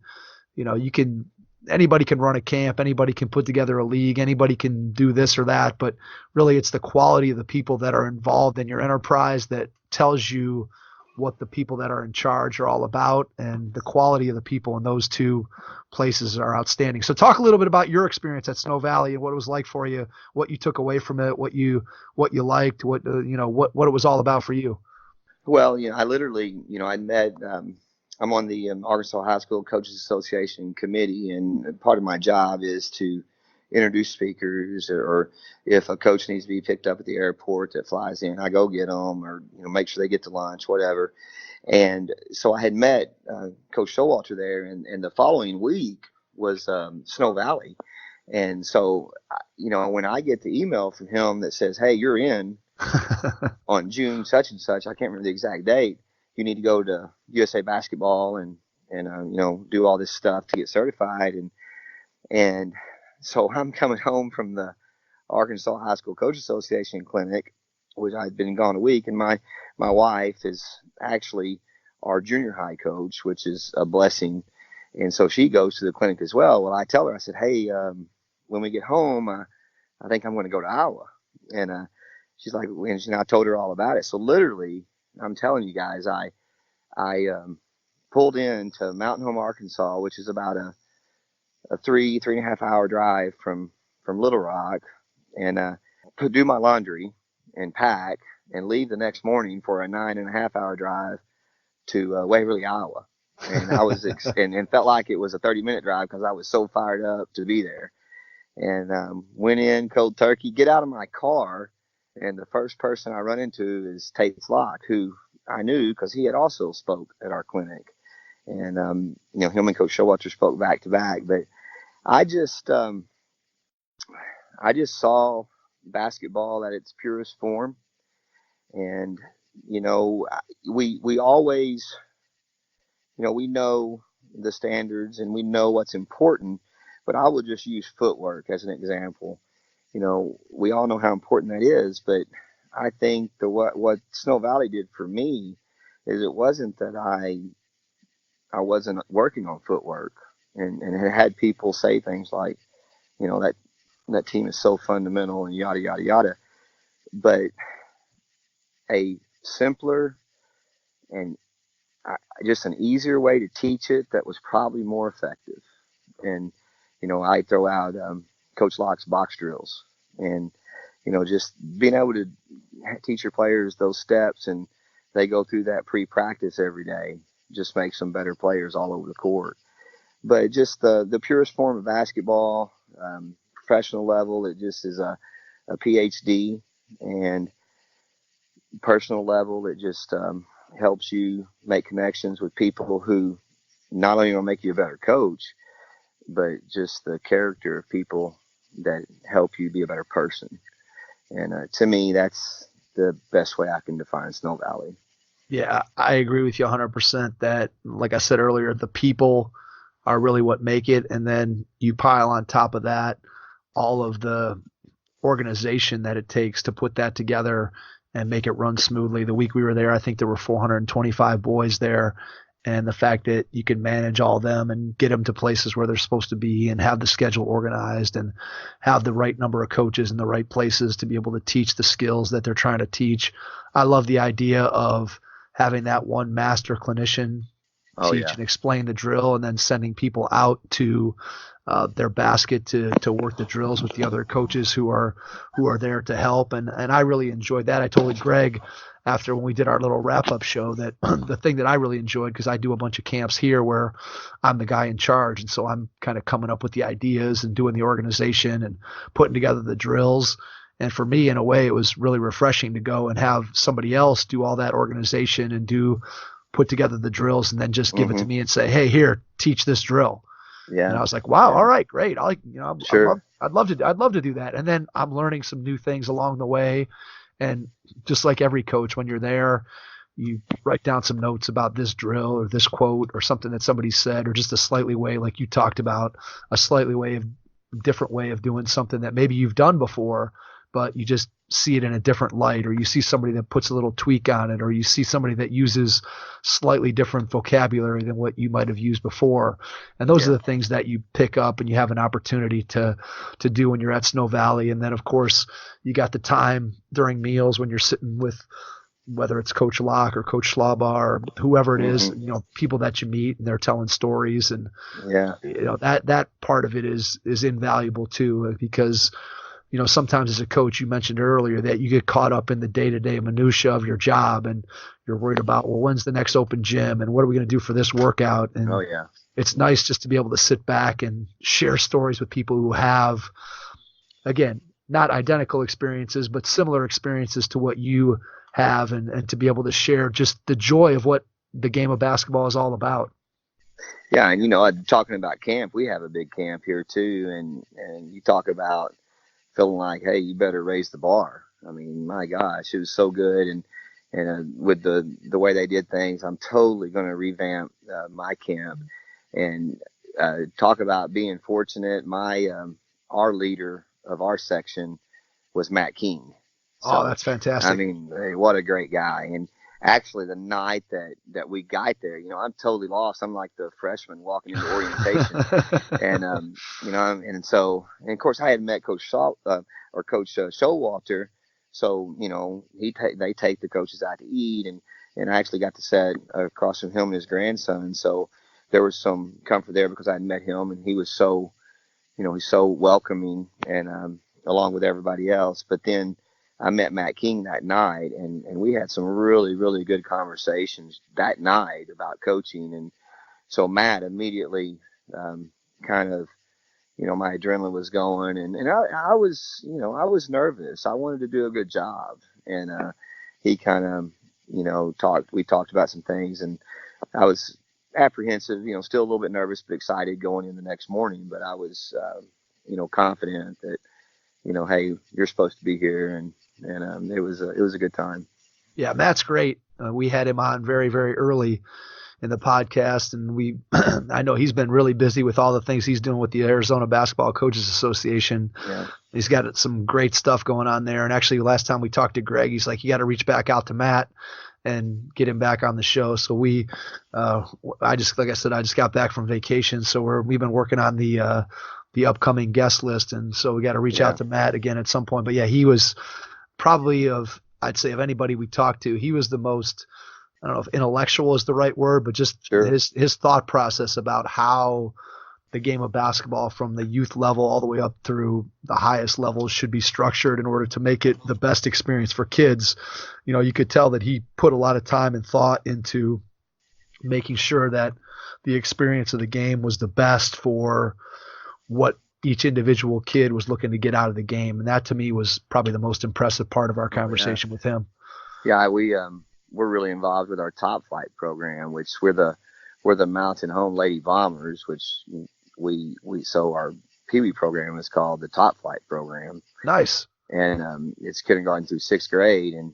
anybody can run a camp, anybody can put together a league, anybody can do this or that, but really it's the quality of the people that are involved in your enterprise that tells you what the people that are in charge are all about, and the quality of the people in those 2 places are outstanding. So talk a little bit about your experience at Snow Valley and what it was like for you, what you took away from it, what you liked, what it was all about for you. Well, I literally, I met, I'm on the Arkansas High School Coaches Association committee, and part of my job is to introduce speakers, or if a coach needs to be picked up at the airport that flies in, I go get them, or make sure they get to lunch, whatever. And so I had met Coach Showalter there, and the following week was Snow Valley. And so, when I get the email from him that says, hey, you're in on June such and such, I can't remember the exact date, you need to go to USA Basketball and do all this stuff to get certified. And so I'm coming home from the Arkansas High School Coach Association clinic, which I'd been gone a week, and my wife is actually our junior high coach, which is a blessing. And so she goes to the clinic as well. Well, I tell her, I said, hey, when we get home, I think I'm going to go to Iowa. And she's like, and I told her all about it. So literally, I'm telling you guys, I pulled into Mountain Home, Arkansas, which is about a 3.5 hour drive from Little Rock, and do my laundry and pack and leave the next morning for a 9.5 hour drive to Waverly, Iowa. And I was and felt like it was a 30-minute drive because I was so fired up to be there. And went in cold turkey, get out of my car, and the first person I run into is Tate Flock, who I knew because he had also spoke at our clinic. And him and Coach Showalter spoke back to back. But I just saw basketball at its purest form, and we always, we know the standards and we know what's important, but I will just use footwork as an example. We all know how important that is, but I think what Snow Valley did for me is it wasn't that I wasn't working on footwork, and it had people say things like, that team is so fundamental and yada, yada, yada. But a simpler and just an easier way to teach it that was probably more effective. And, I throw out Coach Locke's box drills, and, just being able to teach your players those steps, and they go through that pre-practice every day, just makes them better players all over the court. But just the purest form of basketball, professional level, it just is a PhD, and personal level, it just helps you make connections with people who not only will make you a better coach, but just the character of people that help you be a better person. And to me, that's the best way I can define Snow Valley. Yeah, I agree with you 100% that, like I said earlier, the people are really what make it. And then you pile on top of that all of the organization that it takes to put that together and make it run smoothly. The week we were there, I think there were 425 boys there. And the fact that you can manage all of them and get them to places where they're supposed to be and have the schedule organized and have the right number of coaches in the right places to be able to teach the skills that they're trying to teach. I love the idea of having that one master clinician teach and explain the drill, and then sending people out to their basket to work the drills with the other coaches who are there to help. And I really enjoyed that. I told Greg after when we did our little wrap-up show that the thing that I really enjoyed, because I do a bunch of camps here where I'm the guy in charge, and so I'm kind of coming up with the ideas and doing the organization and putting together the drills. And for me, in a way, it was really refreshing to go and have somebody else do all that organization and put together the drills and then just give it to me and say, hey, here, teach this drill. Yeah. And I was like, wow, all right, great. Sure. I'd love to do that. And then I'm learning some new things along the way. And just like every coach, when you're there, you write down some notes about this drill or this quote or something that somebody said, or just a slightly way, like you talked about, a slightly different way of doing something that maybe you've done before, but you just see it in a different light, or you see somebody that puts a little tweak on it, or you see somebody that uses slightly different vocabulary than what you might have used before. And those are the things that you pick up and you have an opportunity to do when you're at Snow Valley. And then of course you got the time during meals when you're sitting with, whether it's Coach Locke or Coach Schlaubar or whoever it is, people that you meet and they're telling stories, and that part of it is invaluable too, because sometimes as a coach, you mentioned earlier that you get caught up in the day-to-day minutia of your job, and you're worried about, well, when's the next open gym and what are we going to do for this workout? And it's nice just to be able to sit back and share stories with people who have, again, not identical experiences, but similar experiences to what you have, and to be able to share just the joy of what the game of basketball is all about. Yeah. And, talking about camp, we have a big camp here too. And you talk about feeling like, hey, you better raise the bar. I mean, my gosh, it was so good. And with the way they did things, I'm totally going to revamp my camp and talk about being fortunate. Our leader of our section was Matt King. So, that's fantastic. I mean, hey, what a great guy. And actually the night that we got there, I'm totally lost. I'm like the freshman walking into orientation. And, and of course I had met Coach Showalter. So, they take the coaches out to eat, and I actually got to sit across from him and his grandson. So there was some comfort there because I had met him, and he was so, he's so welcoming, and along with everybody else. But then I met Matt King that night, and we had some really, really good conversations that night about coaching. And so Matt immediately kind of, my adrenaline was going, and I was, I was nervous. I wanted to do a good job. And he kind of, we talked about some things, and I was apprehensive, still a little bit nervous, but excited going in the next morning. But I was, confident that, hey, you're supposed to be here. And it was a good time. Yeah, Matt's great. We had him on very, very early in the podcast, and I know he's been really busy with all the things he's doing with the Arizona Basketball Coaches Association. Yeah. He's got some great stuff going on there. And actually, last time we talked to Greg, he's like, you got to reach back out to Matt and get him back on the show. So I just got back from vacation, so we've been working on the upcoming guest list, and so we got to reach out to Matt again at some point. But yeah, he was probably I'd say of anybody we talked to, he was the most, I don't know if intellectual is the right word, but just his thought process about how the game of basketball from the youth level all the way up through the highest levels should be structured in order to make it the best experience for kids. You could tell that he put a lot of time and thought into making sure that the experience of the game was the best for what each individual kid was looking to get out of the game. And that to me was probably the most impressive part of our conversation with him. Yeah, we're really involved with our Top Flight program, which we're the Mountain Home Lady Bombers, which so our Pee Wee program is called the Top Flight program. Nice. And it's kindergarten through 6th grade, and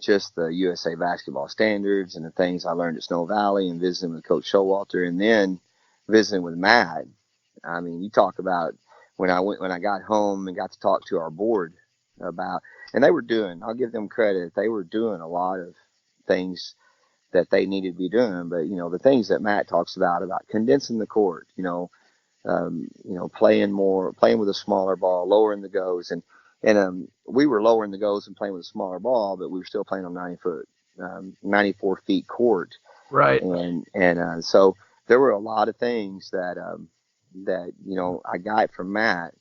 just the USA basketball standards and the things I learned at Snow Valley, and visiting with Coach Showalter, and then visiting with Matt. I mean, you talk about when I got home and got to talk to our board about, and they were doing, I'll give them credit, they were doing a lot of things that they needed to be doing. But, the things that Matt talks about condensing the court, playing with a smaller ball, lowering the goes. And we were lowering the goes and playing with a smaller ball, but we were still playing on 94 feet court. Right. And so there were a lot of things that, that I got from Matt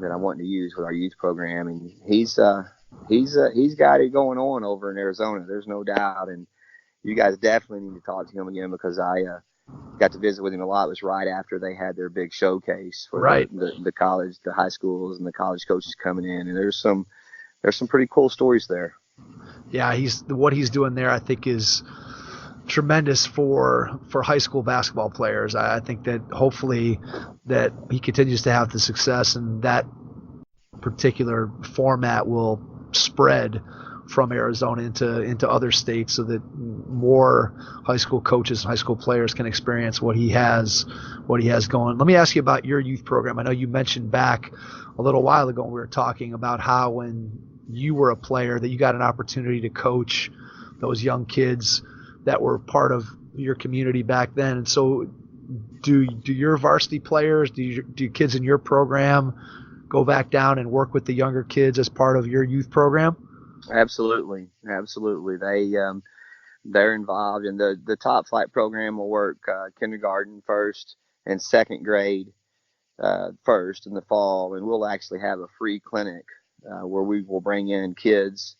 that I want to use with our youth program, and he's got it going on over in Arizona. There's no doubt, and you guys definitely need to talk to him again, because I got to visit with him a lot. It was right after they had their big showcase for the college, the high schools, and the college coaches coming in, and there's some pretty cool stories there. Yeah, what he's doing there, I think, is tremendous for high school basketball players. I think that hopefully that he continues to have the success, and that particular format will spread from Arizona into other states, so that more high school coaches and high school players can experience what he has going. Let me ask you about your youth program. I know you mentioned back a little while ago when we were talking about how when you were a player that you got an opportunity to coach those young kids that were part of your community back then. And so do your varsity players, do kids in your program go back down and work with the younger kids as part of your youth program? Absolutely. They're involved, and the Top Flight program will work kindergarten first and second grade first in the fall, and we'll actually have a free clinic where we will bring in kids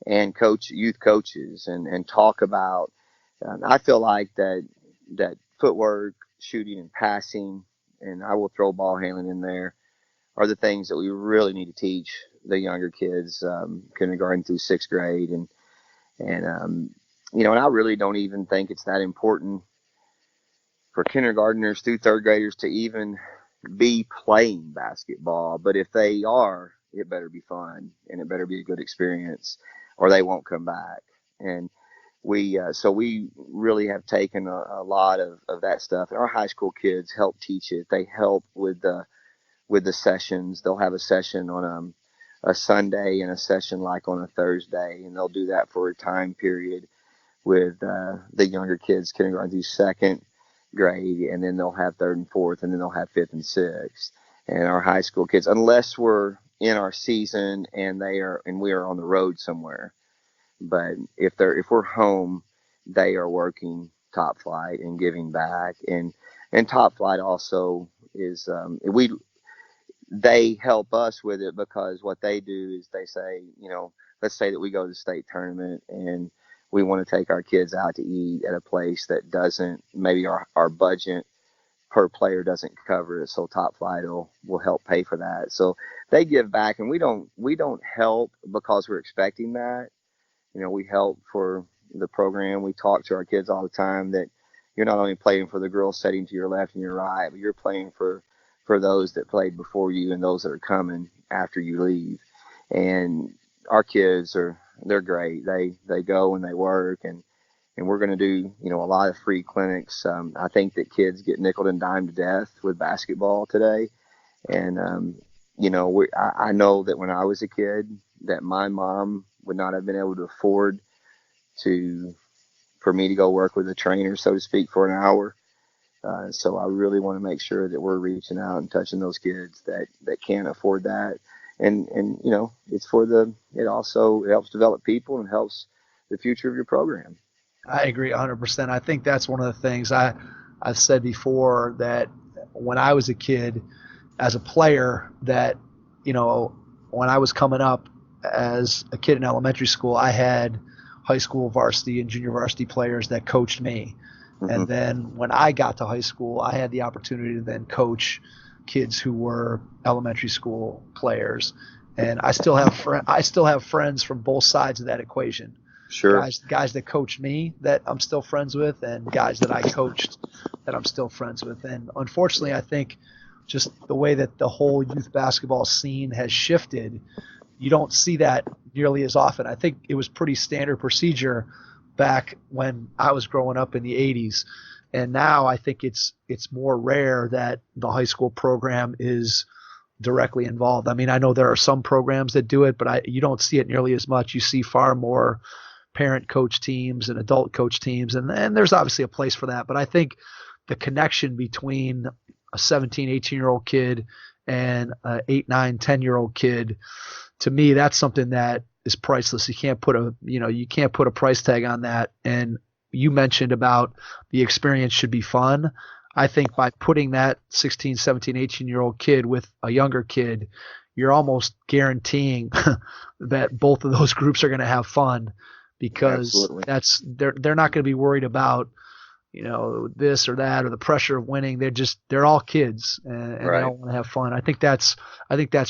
and youth coaches and talk about. I feel like that footwork, shooting, and passing, and I will throw ball handling in there, are the things that we really need to teach the younger kids, kindergarten through sixth grade, and I really don't even think it's that important for kindergartners through third graders to even be playing basketball. But if they are, it better be fun, and it better be a good experience, or they won't come back. And we really have taken a lot of that stuff. And our high school kids help teach it. They help with the sessions. They'll have a session on a Sunday and a session like on a Thursday, and they'll do that for a time period with the younger kids, kindergarten through second grade, and then they'll have third and fourth, and then they'll have fifth and sixth. And our high school kids, unless we're in our season and we are on the road somewhere, but if we're home, they are working Top Flight and giving back. And Top Flight also is they help us with it, because what they do is they say, let's say that we go to the state tournament and we want to take our kids out to eat at a place that doesn't, maybe our budget per player doesn't cover it. So Top Flight will help pay for that. So they give back, and we don't help because we're expecting that. We help for the program. We talk to our kids all the time that you're not only playing for the girls sitting to your left and your right, but you're playing for those that played before you and those that are coming after you leave. And our kids they're great. They go and they work, and we're going to do, a lot of free clinics. I think that kids get nickeled and dimed to death with basketball today. And, I know that when I was a kid that my mom would not have been able to afford for me to go work with a trainer, so to speak, for an hour. So I really want to make sure that we're reaching out and touching those kids that can't afford that. And it helps develop people and helps the future of your program. I agree 100%. I think that's one of the things I've said before, that when I was a kid as a player, that, when I was coming up as a kid in elementary school, I had high school varsity and junior varsity players that coached me. Mm-hmm. And then when I got to high school, I had the opportunity to then coach kids who were elementary school players. And I still have friends from both sides of that equation. Sure. Guys that coached me that I'm still friends with, and guys that I coached that I'm still friends with. And unfortunately, I think just the way that the whole youth basketball scene has shifted, you don't see that nearly as often. I think it was pretty standard procedure back when I was growing up in the 80s. And now I think it's more rare that the high school program is directly involved. I mean, I know there are some programs that do it, but you don't see it nearly as much. You see far more parent coach teams and adult coach teams, and there's obviously a place for that. But I think the connection between a 17, 18-year-old kid and an 8, 9, 10-year-old kid, to me, that's something that is priceless. You can't put a price tag on that. And you mentioned about the experience should be fun. I think by putting that 16, 17, 18-year-old kid with a younger kid, you're almost guaranteeing that both of those groups are going to have fun, because Absolutely. they're not going to be worried about, this or that or the pressure of winning. They're all kids, and they Right. all want to have fun. I think that's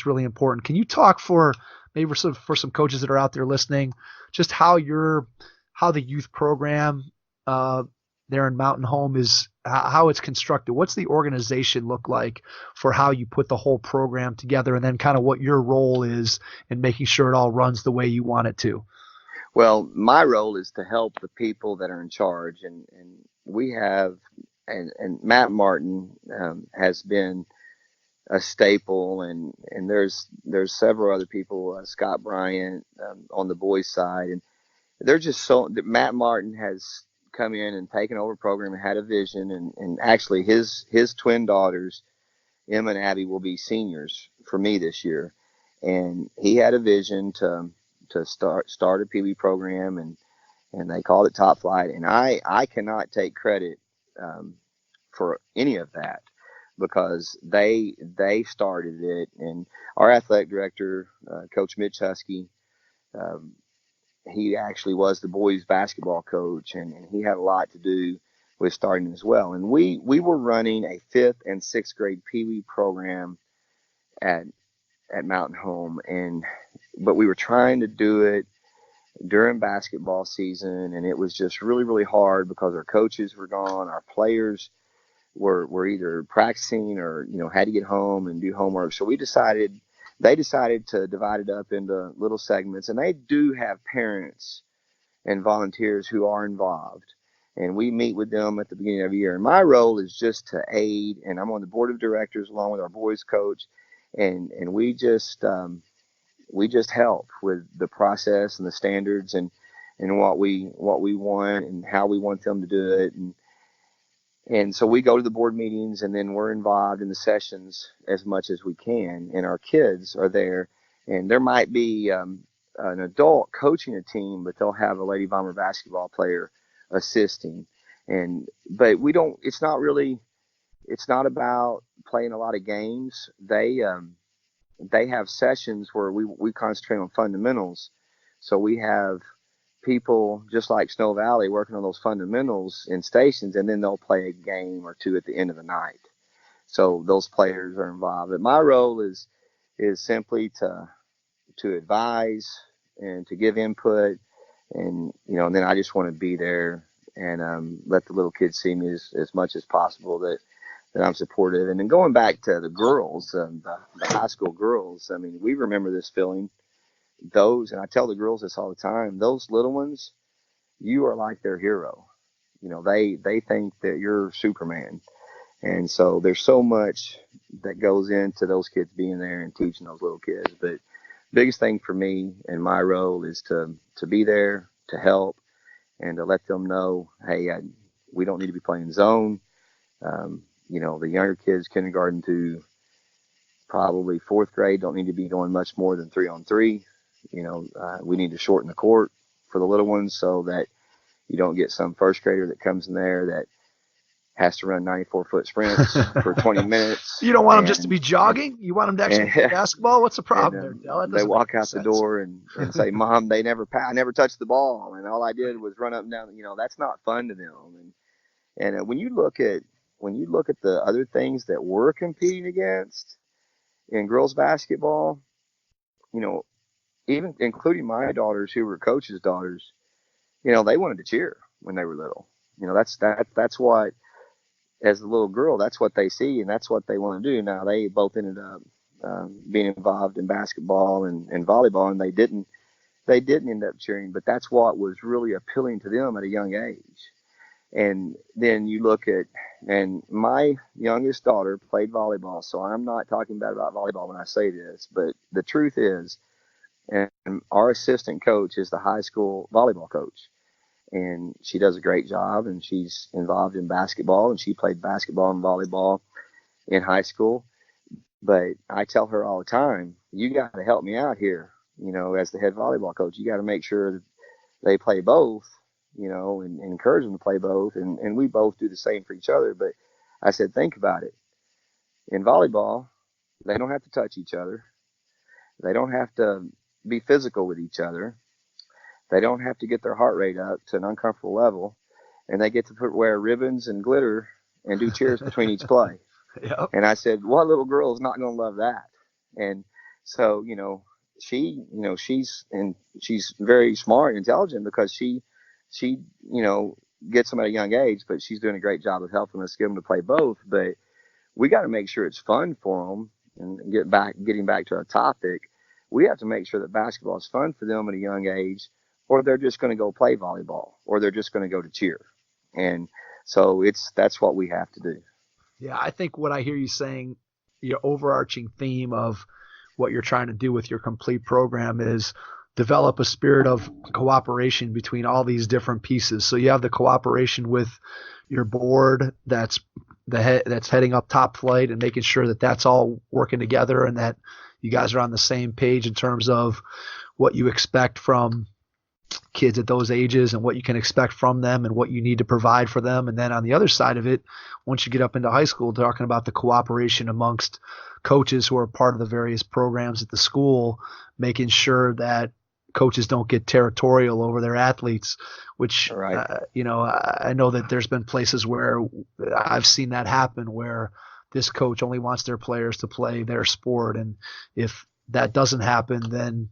really important. Can you talk for some coaches that are out there listening, just how the youth program there in Mountain Home is, how it's constructed? What's the organization look like for how you put the whole program together, and then kind of what your role is in making sure it all runs the way you want it to? Well, my role is to help the people that are in charge, and we have, and Matt Martin has been a staple, and there's several other people, Scott Bryant on the boys side, and they're just so. Matt Martin has come in and taken over the program and had a vision, and actually his twin daughters, Emma and Abby, will be seniors for me this year, and he had a vision to start a Pee Wee program, and they called it Top Flight, and I cannot take credit for any of that, because they started it, and our athletic director, Coach Mitch Husky, he actually was the boys basketball coach, and he had a lot to do with starting as well. And we were running a 5th and 6th grade Pee Wee program at Mountain Home, but we were trying to do it during basketball season, and it was just really, really hard because our coaches were gone, our players were either practicing or had to get home and do homework. So they decided to divide it up into little segments, and they do have parents and volunteers who are involved, and we meet with them at the beginning of the year. And my role is just to aid, and I'm on the board of directors along with our boys coach, and we just help with the process and the standards and what we want and how we want them to do it. And so we go to the board meetings, and then we're involved in the sessions as much as we can. And our kids are there, and there might be an adult coaching a team, but they'll have a Lady Bomber basketball player assisting. But we don't. It's not about playing a lot of games. They have sessions where we concentrate on fundamentals. So we have people just like Snow Valley working on those fundamentals in stations, and then they'll play a game or two at the end of the night. So those players are involved. But my role is simply to advise and to give input, and then I just want to be there and let the little kids see me as much as possible, that I'm supportive. And then going back to the girls, the high school girls, I mean, we remember this feeling. And I tell the girls this all the time, those little ones, you are like their hero. They think that you're Superman. And so there's so much that goes into those kids being there and teaching those little kids. But biggest thing for me and my role is to be there, to help, and to let them know, hey, we don't need to be playing zone. The younger kids, kindergarten to probably 4th grade, don't need to be going much more than 3-on-3. We need to shorten the court for the little ones so that you don't get some first grader that comes in there that has to run 94-foot sprints for 20 minutes. You don't want them just to be jogging? You want them to actually play basketball? What's the problem there, Dell? They walk out the door and say, Mom, I never touched the ball, and all I did was run up and down. That's not fun to them. And when you look at the other things that we're competing against in girls basketball, even including my daughters who were coaches' daughters, they wanted to cheer when they were little. That's what, as a little girl, that's what they see, and that's what they want to do. Now, they both ended up being involved in basketball and volleyball, and they didn't end up cheering, but that's what was really appealing to them at a young age. And then you look at, and my youngest daughter played volleyball, so I'm not talking bad about volleyball when I say this, but the truth is, and our assistant coach is the high school volleyball coach, and she does a great job, and she's involved in basketball, and she played basketball and volleyball in high school. But I tell her all the time, you got to help me out here, as the head volleyball coach. You got to make sure that they play both, and encourage them to play both, and we both do the same for each other. But I said, think about it. In volleyball, they don't have to touch each other. They don't have to be physical with each other. They don't have to get their heart rate up to an uncomfortable level. And they get to wear ribbons and glitter and do cheers between each play. Yep. And I said, what little girl is not going to love that? And so, she's very smart and intelligent because she, gets them at a young age, but she's doing a great job of helping us get them to play both. But we got to make sure it's fun for them. And getting back to our topic, we have to make sure that basketball is fun for them at a young age, or they're just going to go play volleyball, or they're just going to go to cheer. And so that's what we have to do. Yeah, I think what I hear you saying, your overarching theme of what you're trying to do with your complete program is develop a spirit of cooperation between all these different pieces. So you have the cooperation with your board that's heading up top flight and making sure that that's all working together and that you guys are on the same page in terms of what you expect from kids at those ages and what you can expect from them and what you need to provide for them. And then on the other side of it, once you get up into high school, talking about the cooperation amongst coaches who are part of the various programs at the school, making sure that coaches don't get territorial over their athletes, which, right. I know that there's been places where I've seen that happen where this coach only wants their players to play their sport. And if that doesn't happen, then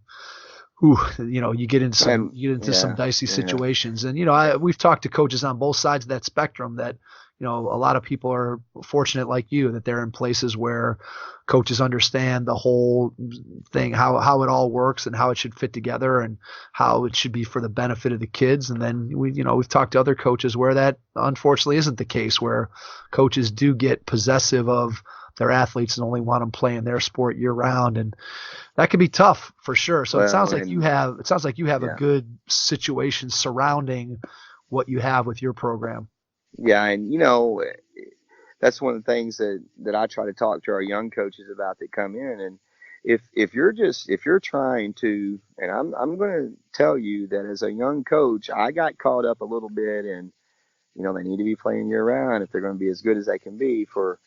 you get into some dicey situations. And, we've talked to coaches on both sides of that spectrum that, a lot of people are fortunate like you that they're in places where coaches understand the whole thing, how it all works and how it should fit together and how it should be for the benefit of the kids. And then we've talked to other coaches where that unfortunately isn't the case, where coaches do get possessive of their athletes and only want them playing their sport year round. And that can be tough for sure. So it sounds like you have a good situation surrounding what you have with your program. Yeah. And, that's one of the things that I try to talk to our young coaches about that come in. And if you're trying to, and I'm going to tell you that as a young coach, I got caught up a little bit in, they need to be playing year round if they're going to be as good as they can be for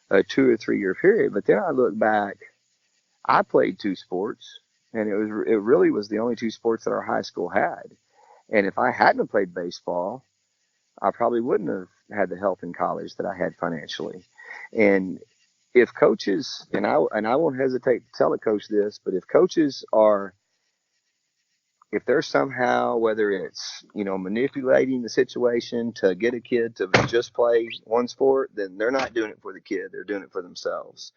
a 2 or 3 year period. But then I look back, I played 2 sports, and it really was the only 2 sports that our high school had. And if I hadn't played baseball, I probably wouldn't have had the help in college that I had financially. And if coaches, and I won't hesitate to tell a coach this, but if coaches if they're somehow, whether it's, manipulating the situation to get a kid to just play one sport, then they're not doing it for the kid. They're doing it for themselves.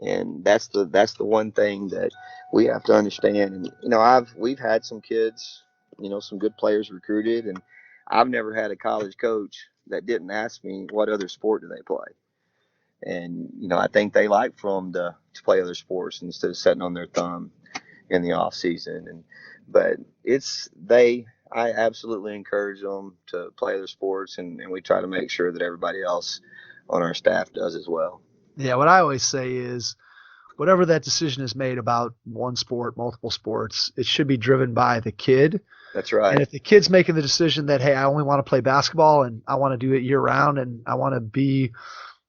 And that's the one thing that we have to understand. And, we've had some kids, some good players recruited, and I've never had a college coach that didn't ask me what other sport do they play. And, I think they like for them to play other sports instead of sitting on their thumb in the off season. But I absolutely encourage them to play other sports, and we try to make sure that everybody else on our staff does as well. Yeah. What I always say is whatever that decision is made about one sport, multiple sports, it should be driven by the kid. That's right. And if the kid's making the decision that, hey, I only want to play basketball and I want to do it year round and I want to be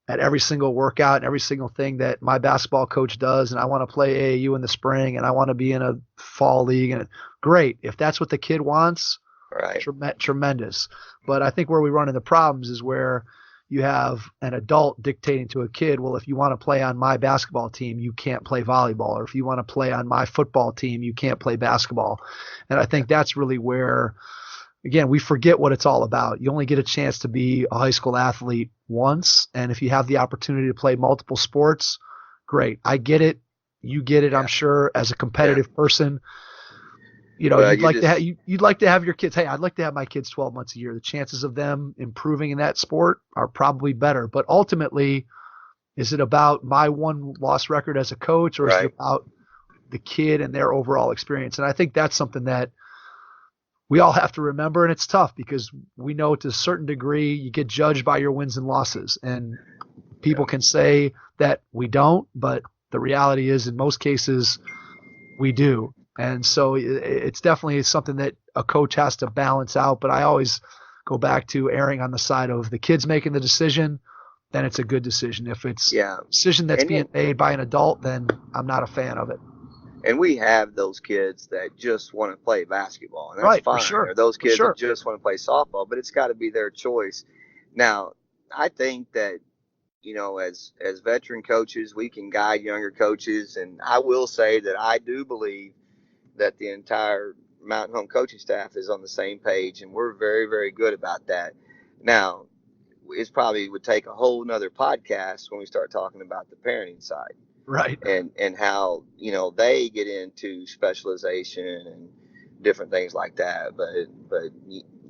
at every single workout and every single thing that my basketball coach does, and I want to play AAU in the spring and I want to be in a fall league, and great. If that's what the kid wants, right. Tremendous. But I think where we run into problems is where you have an adult dictating to a kid, well, if you want to play on my basketball team, you can't play volleyball. Or if you want to play on my football team, you can't play basketball. And I think that's really where, again, we forget what it's all about. You only get a chance to be a high school athlete once. And if you have the opportunity to play multiple sports, great. I get it. You get it, I'm sure, as a competitive person. You'd like to have your kids. Hey, I'd like to have my kids 12 months a year. The chances of them improving in that sport are probably better. But ultimately, is it about my one loss record as a coach, or is it about the kid and their overall experience? And I think that's something that we all have to remember. And it's tough because we know to a certain degree you get judged by your wins and losses. And people can say that we don't, but the reality is in most cases we do. And so it's definitely something that a coach has to balance out. But I always go back to erring on the side of the kids making the decision. then it's a good decision. If it's Yeah. a decision that's And being made by an adult, then I'm not a fan of it. And we have those kids that just want to play basketball, and that's Right, for fine. sure. Or those For kids sure. that just want to play softball, but it's got to be their choice. Now, I think that, as veteran coaches, we can guide younger coaches, and I will say that I do believe that the entire Mountain Home coaching staff is on the same page, and we're very, very good about that. Now, it probably would take a whole nother podcast when we start talking about the parenting side. Right. And how they get into specialization and different things like that, but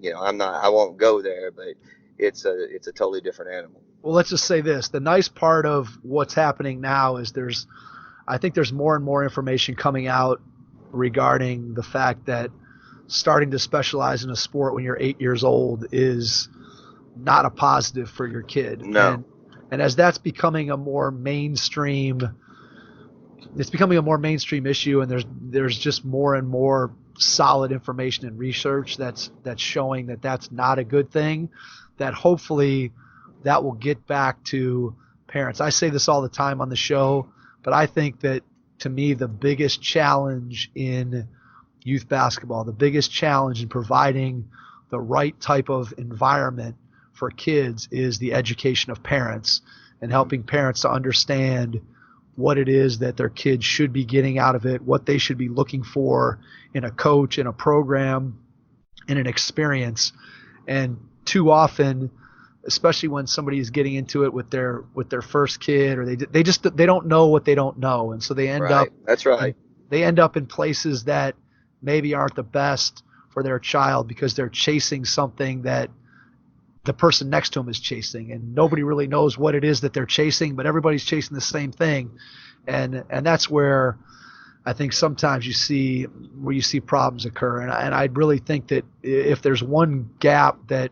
I won't go there, but it's a totally different animal. Well, let's just say this. The nice part of what's happening now is I think there's more and more information coming out regarding the fact that starting to specialize in a sport when you're 8 years old is not a positive for your kid. No. And as that's becoming a more mainstream issue, and there's just more and more solid information and research that's showing that that's not a good thing, that hopefully that will get back to parents. I say this all the time on the show, but I think that, to me, the biggest challenge in youth basketball, the biggest challenge in providing the right type of environment for kids is the education of parents, and helping parents to understand what it is that their kids should be getting out of it, what they should be looking for in a coach, in a program, in an experience. And too often, especially when somebody is getting into it with their first kid, or they don't know what they don't know, and so they end up. That's right. They end up in places that maybe aren't the best for their child, because they're chasing something that the person next to them is chasing, and nobody really knows what it is that they're chasing, but everybody's chasing the same thing. And that's where I think sometimes you see problems occur. And I really think that if there's one gap that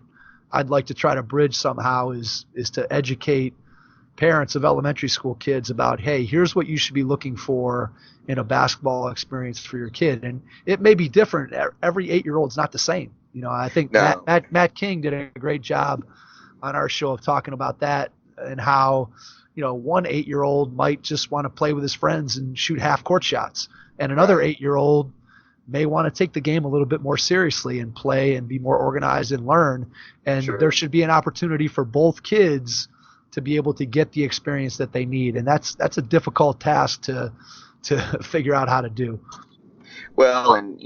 I'd like to try to bridge somehow is to educate parents of elementary school kids about, hey, here's what you should be looking for in a basketball experience for your kid. And it may be different. Every 8-year-old's not the same. I think No. Matt King did a great job on our show of talking about that, and how, one 8-year-old might just want to play with his friends and shoot half court shots, and another 8-year-old may want to take the game a little bit more seriously and play and be more organized and learn. And Sure. There should be an opportunity for both kids to be able to get the experience that they need. And that's a difficult task to figure out how to do. Well, and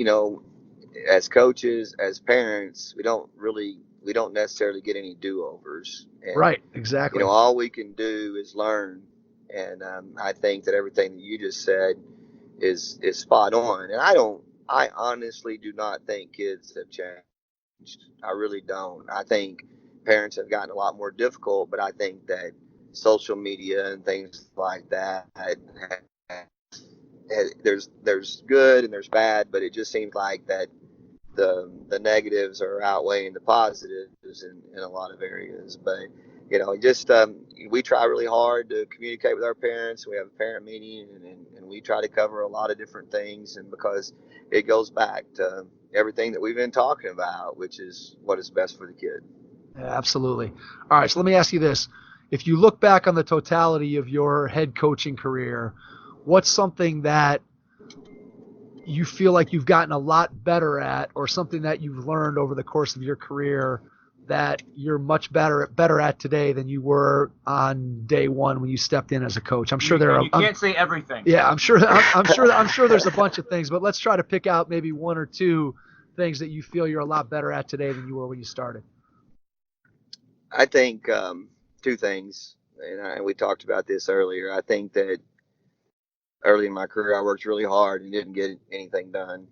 as coaches, as parents, we don't necessarily get any do-overs. And, Right, exactly. all we can do is learn. And I think that everything that you just said is spot on. And I honestly do not think kids have changed. I really don't. I think parents have gotten a lot more difficult, but I think that social media and things like that, there's good and there's bad, but it just seems like that the negatives are outweighing the positives in a lot of areas. But we try really hard to communicate with our parents. We have a parent meeting, and we try to cover a lot of different things, and because it goes back to everything that we've been talking about, which is what is best for the kid. Yeah, absolutely. All right, so let me ask you this. If you look back on the totality of your head coaching career, what's something that you feel like you've gotten a lot better at, or something that you've learned over the course of your career that you're much better at today than you were on day one when you stepped in as a coach? I'm sure You can't say everything. Yeah, I'm sure there's a bunch of things, but let's try to pick out maybe one or two things that you feel you're a lot better at today than you were when you started. I think two things, and we talked about this earlier. I think that early in my career, I worked really hard and didn't get anything done,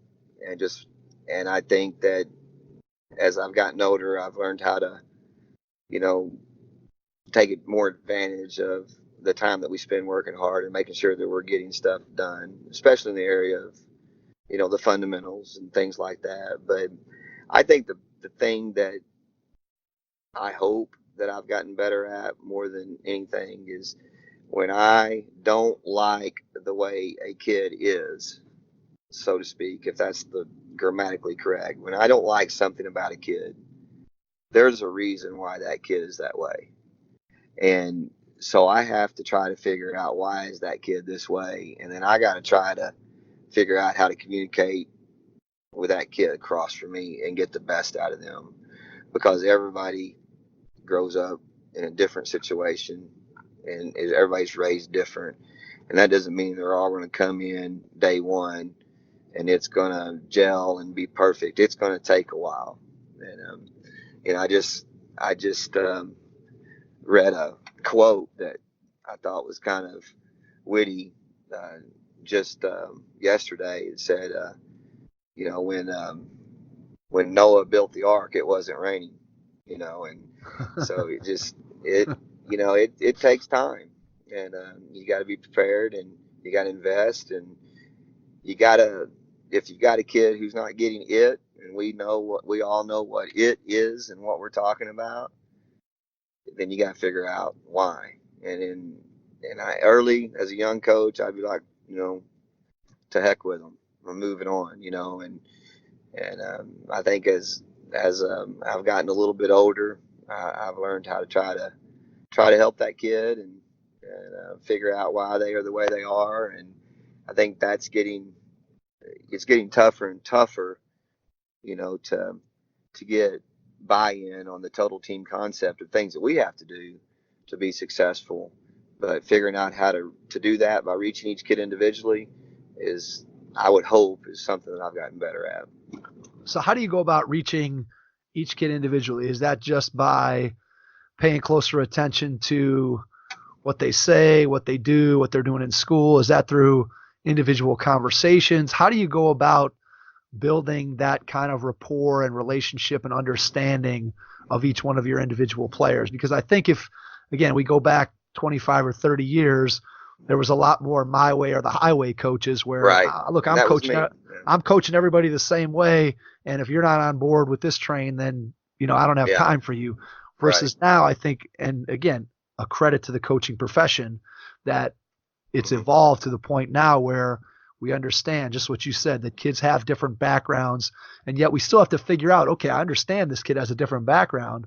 and I think that as I've gotten older, I've learned how to, take more advantage of the time that we spend working hard and making sure that we're getting stuff done, especially in the area of, the fundamentals and things like that. But I think the thing that I hope that I've gotten better at more than anything is when I don't like the way a kid is, so to speak, if that's the grammatically correct. When I don't like something about a kid, there's a reason why that kid is that way. And so I have to try to figure out why is that kid this way, and then I got to try to figure out how to communicate with that kid across from me and get the best out of them, because everybody grows up in a different situation and everybody's raised different, and that doesn't mean they're all going to come in day one and it's going to gel and be perfect. It's going to take a while. And I just read a quote that I thought was kind of witty just yesterday. It said, when Noah built the ark, it wasn't raining, and so it takes time, and you got to be prepared, and you got to invest, and you got to, if you got a kid who's not getting it, and we all know what it is and what we're talking about, then you got to figure out why. And I early as a young coach, I'd be like, to heck with them. I'm moving on, and I think as I've gotten a little bit older, I've learned how to try to help that kid and figure out why they are the way they are. And I think it's getting tougher and tougher, to get buy-in on the total team concept of things that we have to do to be successful. But figuring out how to do that by reaching each kid individually is, I would hope, is something that I've gotten better at. So how do you go about reaching each kid individually? Is that just by paying closer attention to what they say, what they do, what they're doing in school? Is that through individual conversations? How do you go about building that kind of rapport and relationship and understanding of each one of your individual players? Because I think if, again, we go back 25 or 30 years, there was a lot more my way or the highway coaches where, right. Look, I'm coaching everybody the same way. And if you're not on board with this train, then, I don't have time for you. Versus now, I think, and again, a credit to the coaching profession, that it's evolved to the point now where we understand just what you said, that kids have different backgrounds, and yet we still have to figure out, okay, I understand this kid has a different background,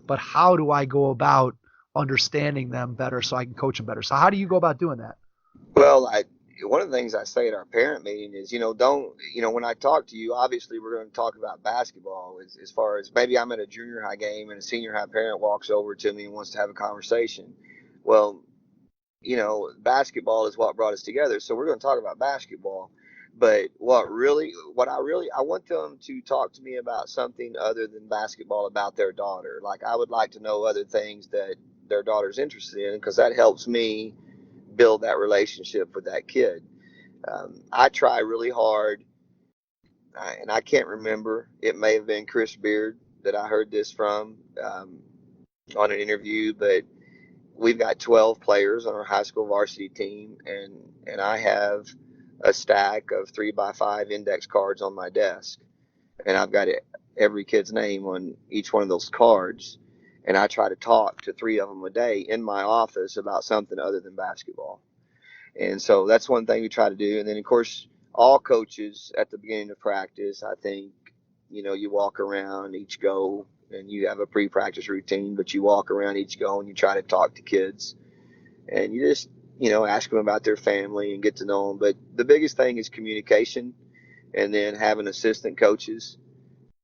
but how do I go about understanding them better so I can coach them better? So how do you go about doing that? Well, one of the things I say at our parent meeting is, when I talk to you, obviously we're going to talk about basketball as far as maybe I'm at a junior high game and a senior high parent walks over to me and wants to have a conversation. Well, basketball is what brought us together. So we're going to talk about basketball. But I want them to talk to me about something other than basketball, about their daughter. Like, I would like to know other things that their daughter's interested in, because that helps me build that relationship with that kid. I try really hard, and I can't remember, it may have been Chris Beard that I heard this from on an interview, but we've got 12 players on our high school varsity team, and I have a stack of 3x5 index cards on my desk, and I've got every kid's name on each one of those cards, and I try to talk to 3 of them a day in my office about something other than basketball. And so that's one thing we try to do. And then, of course, all coaches at the beginning of practice, I think, you walk around each go, and you have a pre-practice routine, but you walk around each go and you try to talk to kids, and you just, ask them about their family and get to know them. But the biggest thing is communication, and then having assistant coaches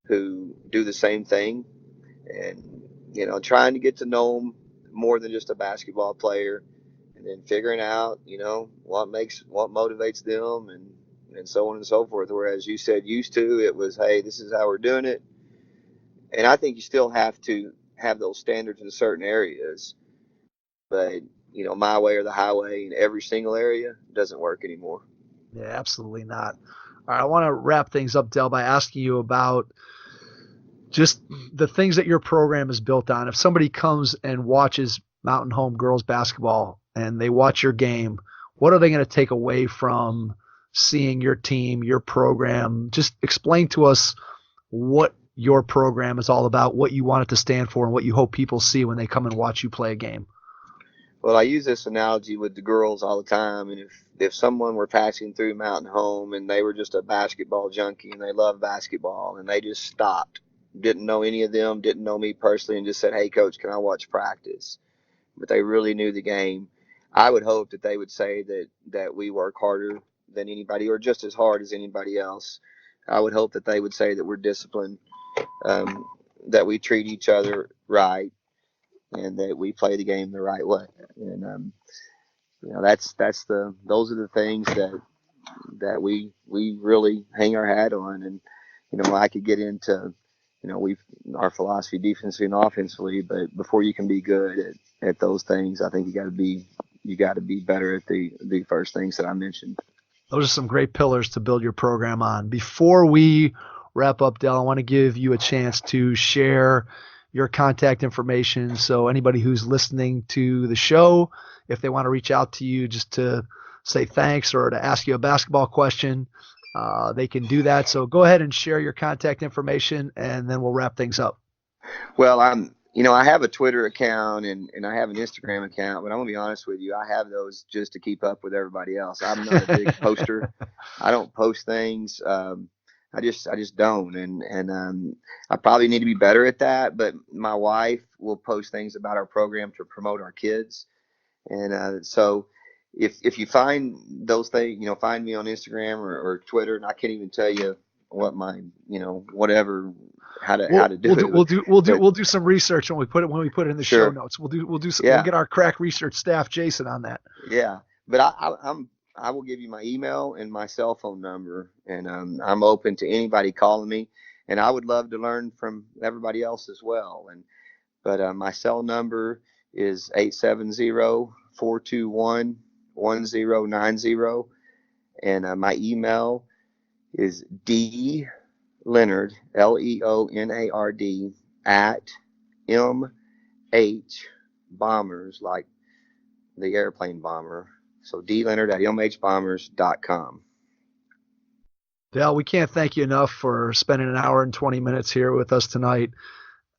who do the same thing, and, trying to get to know them more than just a basketball player, and then figuring out, what motivates them, and so on and so forth. Whereas you said used to, it was, hey, this is how we're doing it. And I think you still have to have those standards in certain areas, but my way or the highway in every single area doesn't work anymore. Yeah, absolutely not. All right, I want to wrap things up, Dell, by asking you about just the things that your program is built on. If somebody comes and watches Mountain Home girls basketball and they watch your game, what are they going to take away from seeing your team, your program? Just explain to us what your program is all about, what you want it to stand for, and what you hope people see when they come and watch you play a game. Well, I use this analogy with the girls all the time. And if someone were passing through Mountain Home and they were just a basketball junkie and they love basketball and they just stopped, didn't know any of them, didn't know me personally, and just said, hey, coach, can I watch practice? but they really knew the game. I would hope that they would say that we work harder than anybody, or just as hard as anybody else. I would hope that they would say that we're disciplined, that we treat each other right, and that we play the game the right way. And those are the things that we really hang our hat on. And I could get into our philosophy defensively and offensively, but before you can be good at those things, I think you got to be better at the first things that I mentioned. Those are some great pillars to build your program on. Before we wrap up, Dell, I want to give you a chance to share your contact information. So anybody who's listening to the show, if they want to reach out to you just to say thanks or to ask you a basketball question, they can do that. So go ahead and share your contact information, and then we'll wrap things up. Well, I have a Twitter account and I have an Instagram account, but I'm gonna be honest with you, I have those just to keep up with everybody else. I'm not a big poster. I don't post things. I just don't, and I probably need to be better at that. But my wife will post things about our program to promote our kids, and so if you find those things, find me on Instagram or Twitter, and I can't even tell you what my whatever. How to do it. We'll do some research when we put it in the show notes. We'll do some, we'll get our crack research staff, Jason, on that. Yeah, but I will give you my email and my cell phone number, and I'm open to anybody calling me, and I would love to learn from everybody else as well. But my cell number is 870-421-1090, and my email is D Leonard, Leonard, at MH like the airplane bomber. So D Leonard at MHbombers.com. Dell, we can't thank you enough for spending an hour and 20 minutes here with us tonight.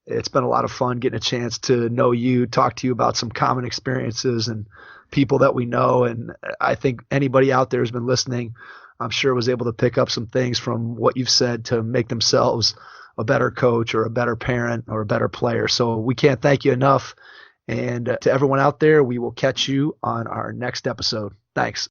It's been a lot of fun getting a chance to know you, talk to you about some common experiences and people that we know. And I think anybody out there who's been listening, I'm sure was able to pick up some things from what you've said to make themselves a better coach or a better parent or a better player. So we can't thank you enough. And to everyone out there, we will catch you on our next episode. Thanks.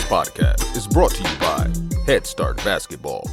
Podcast is brought to you by Head Start Basketball.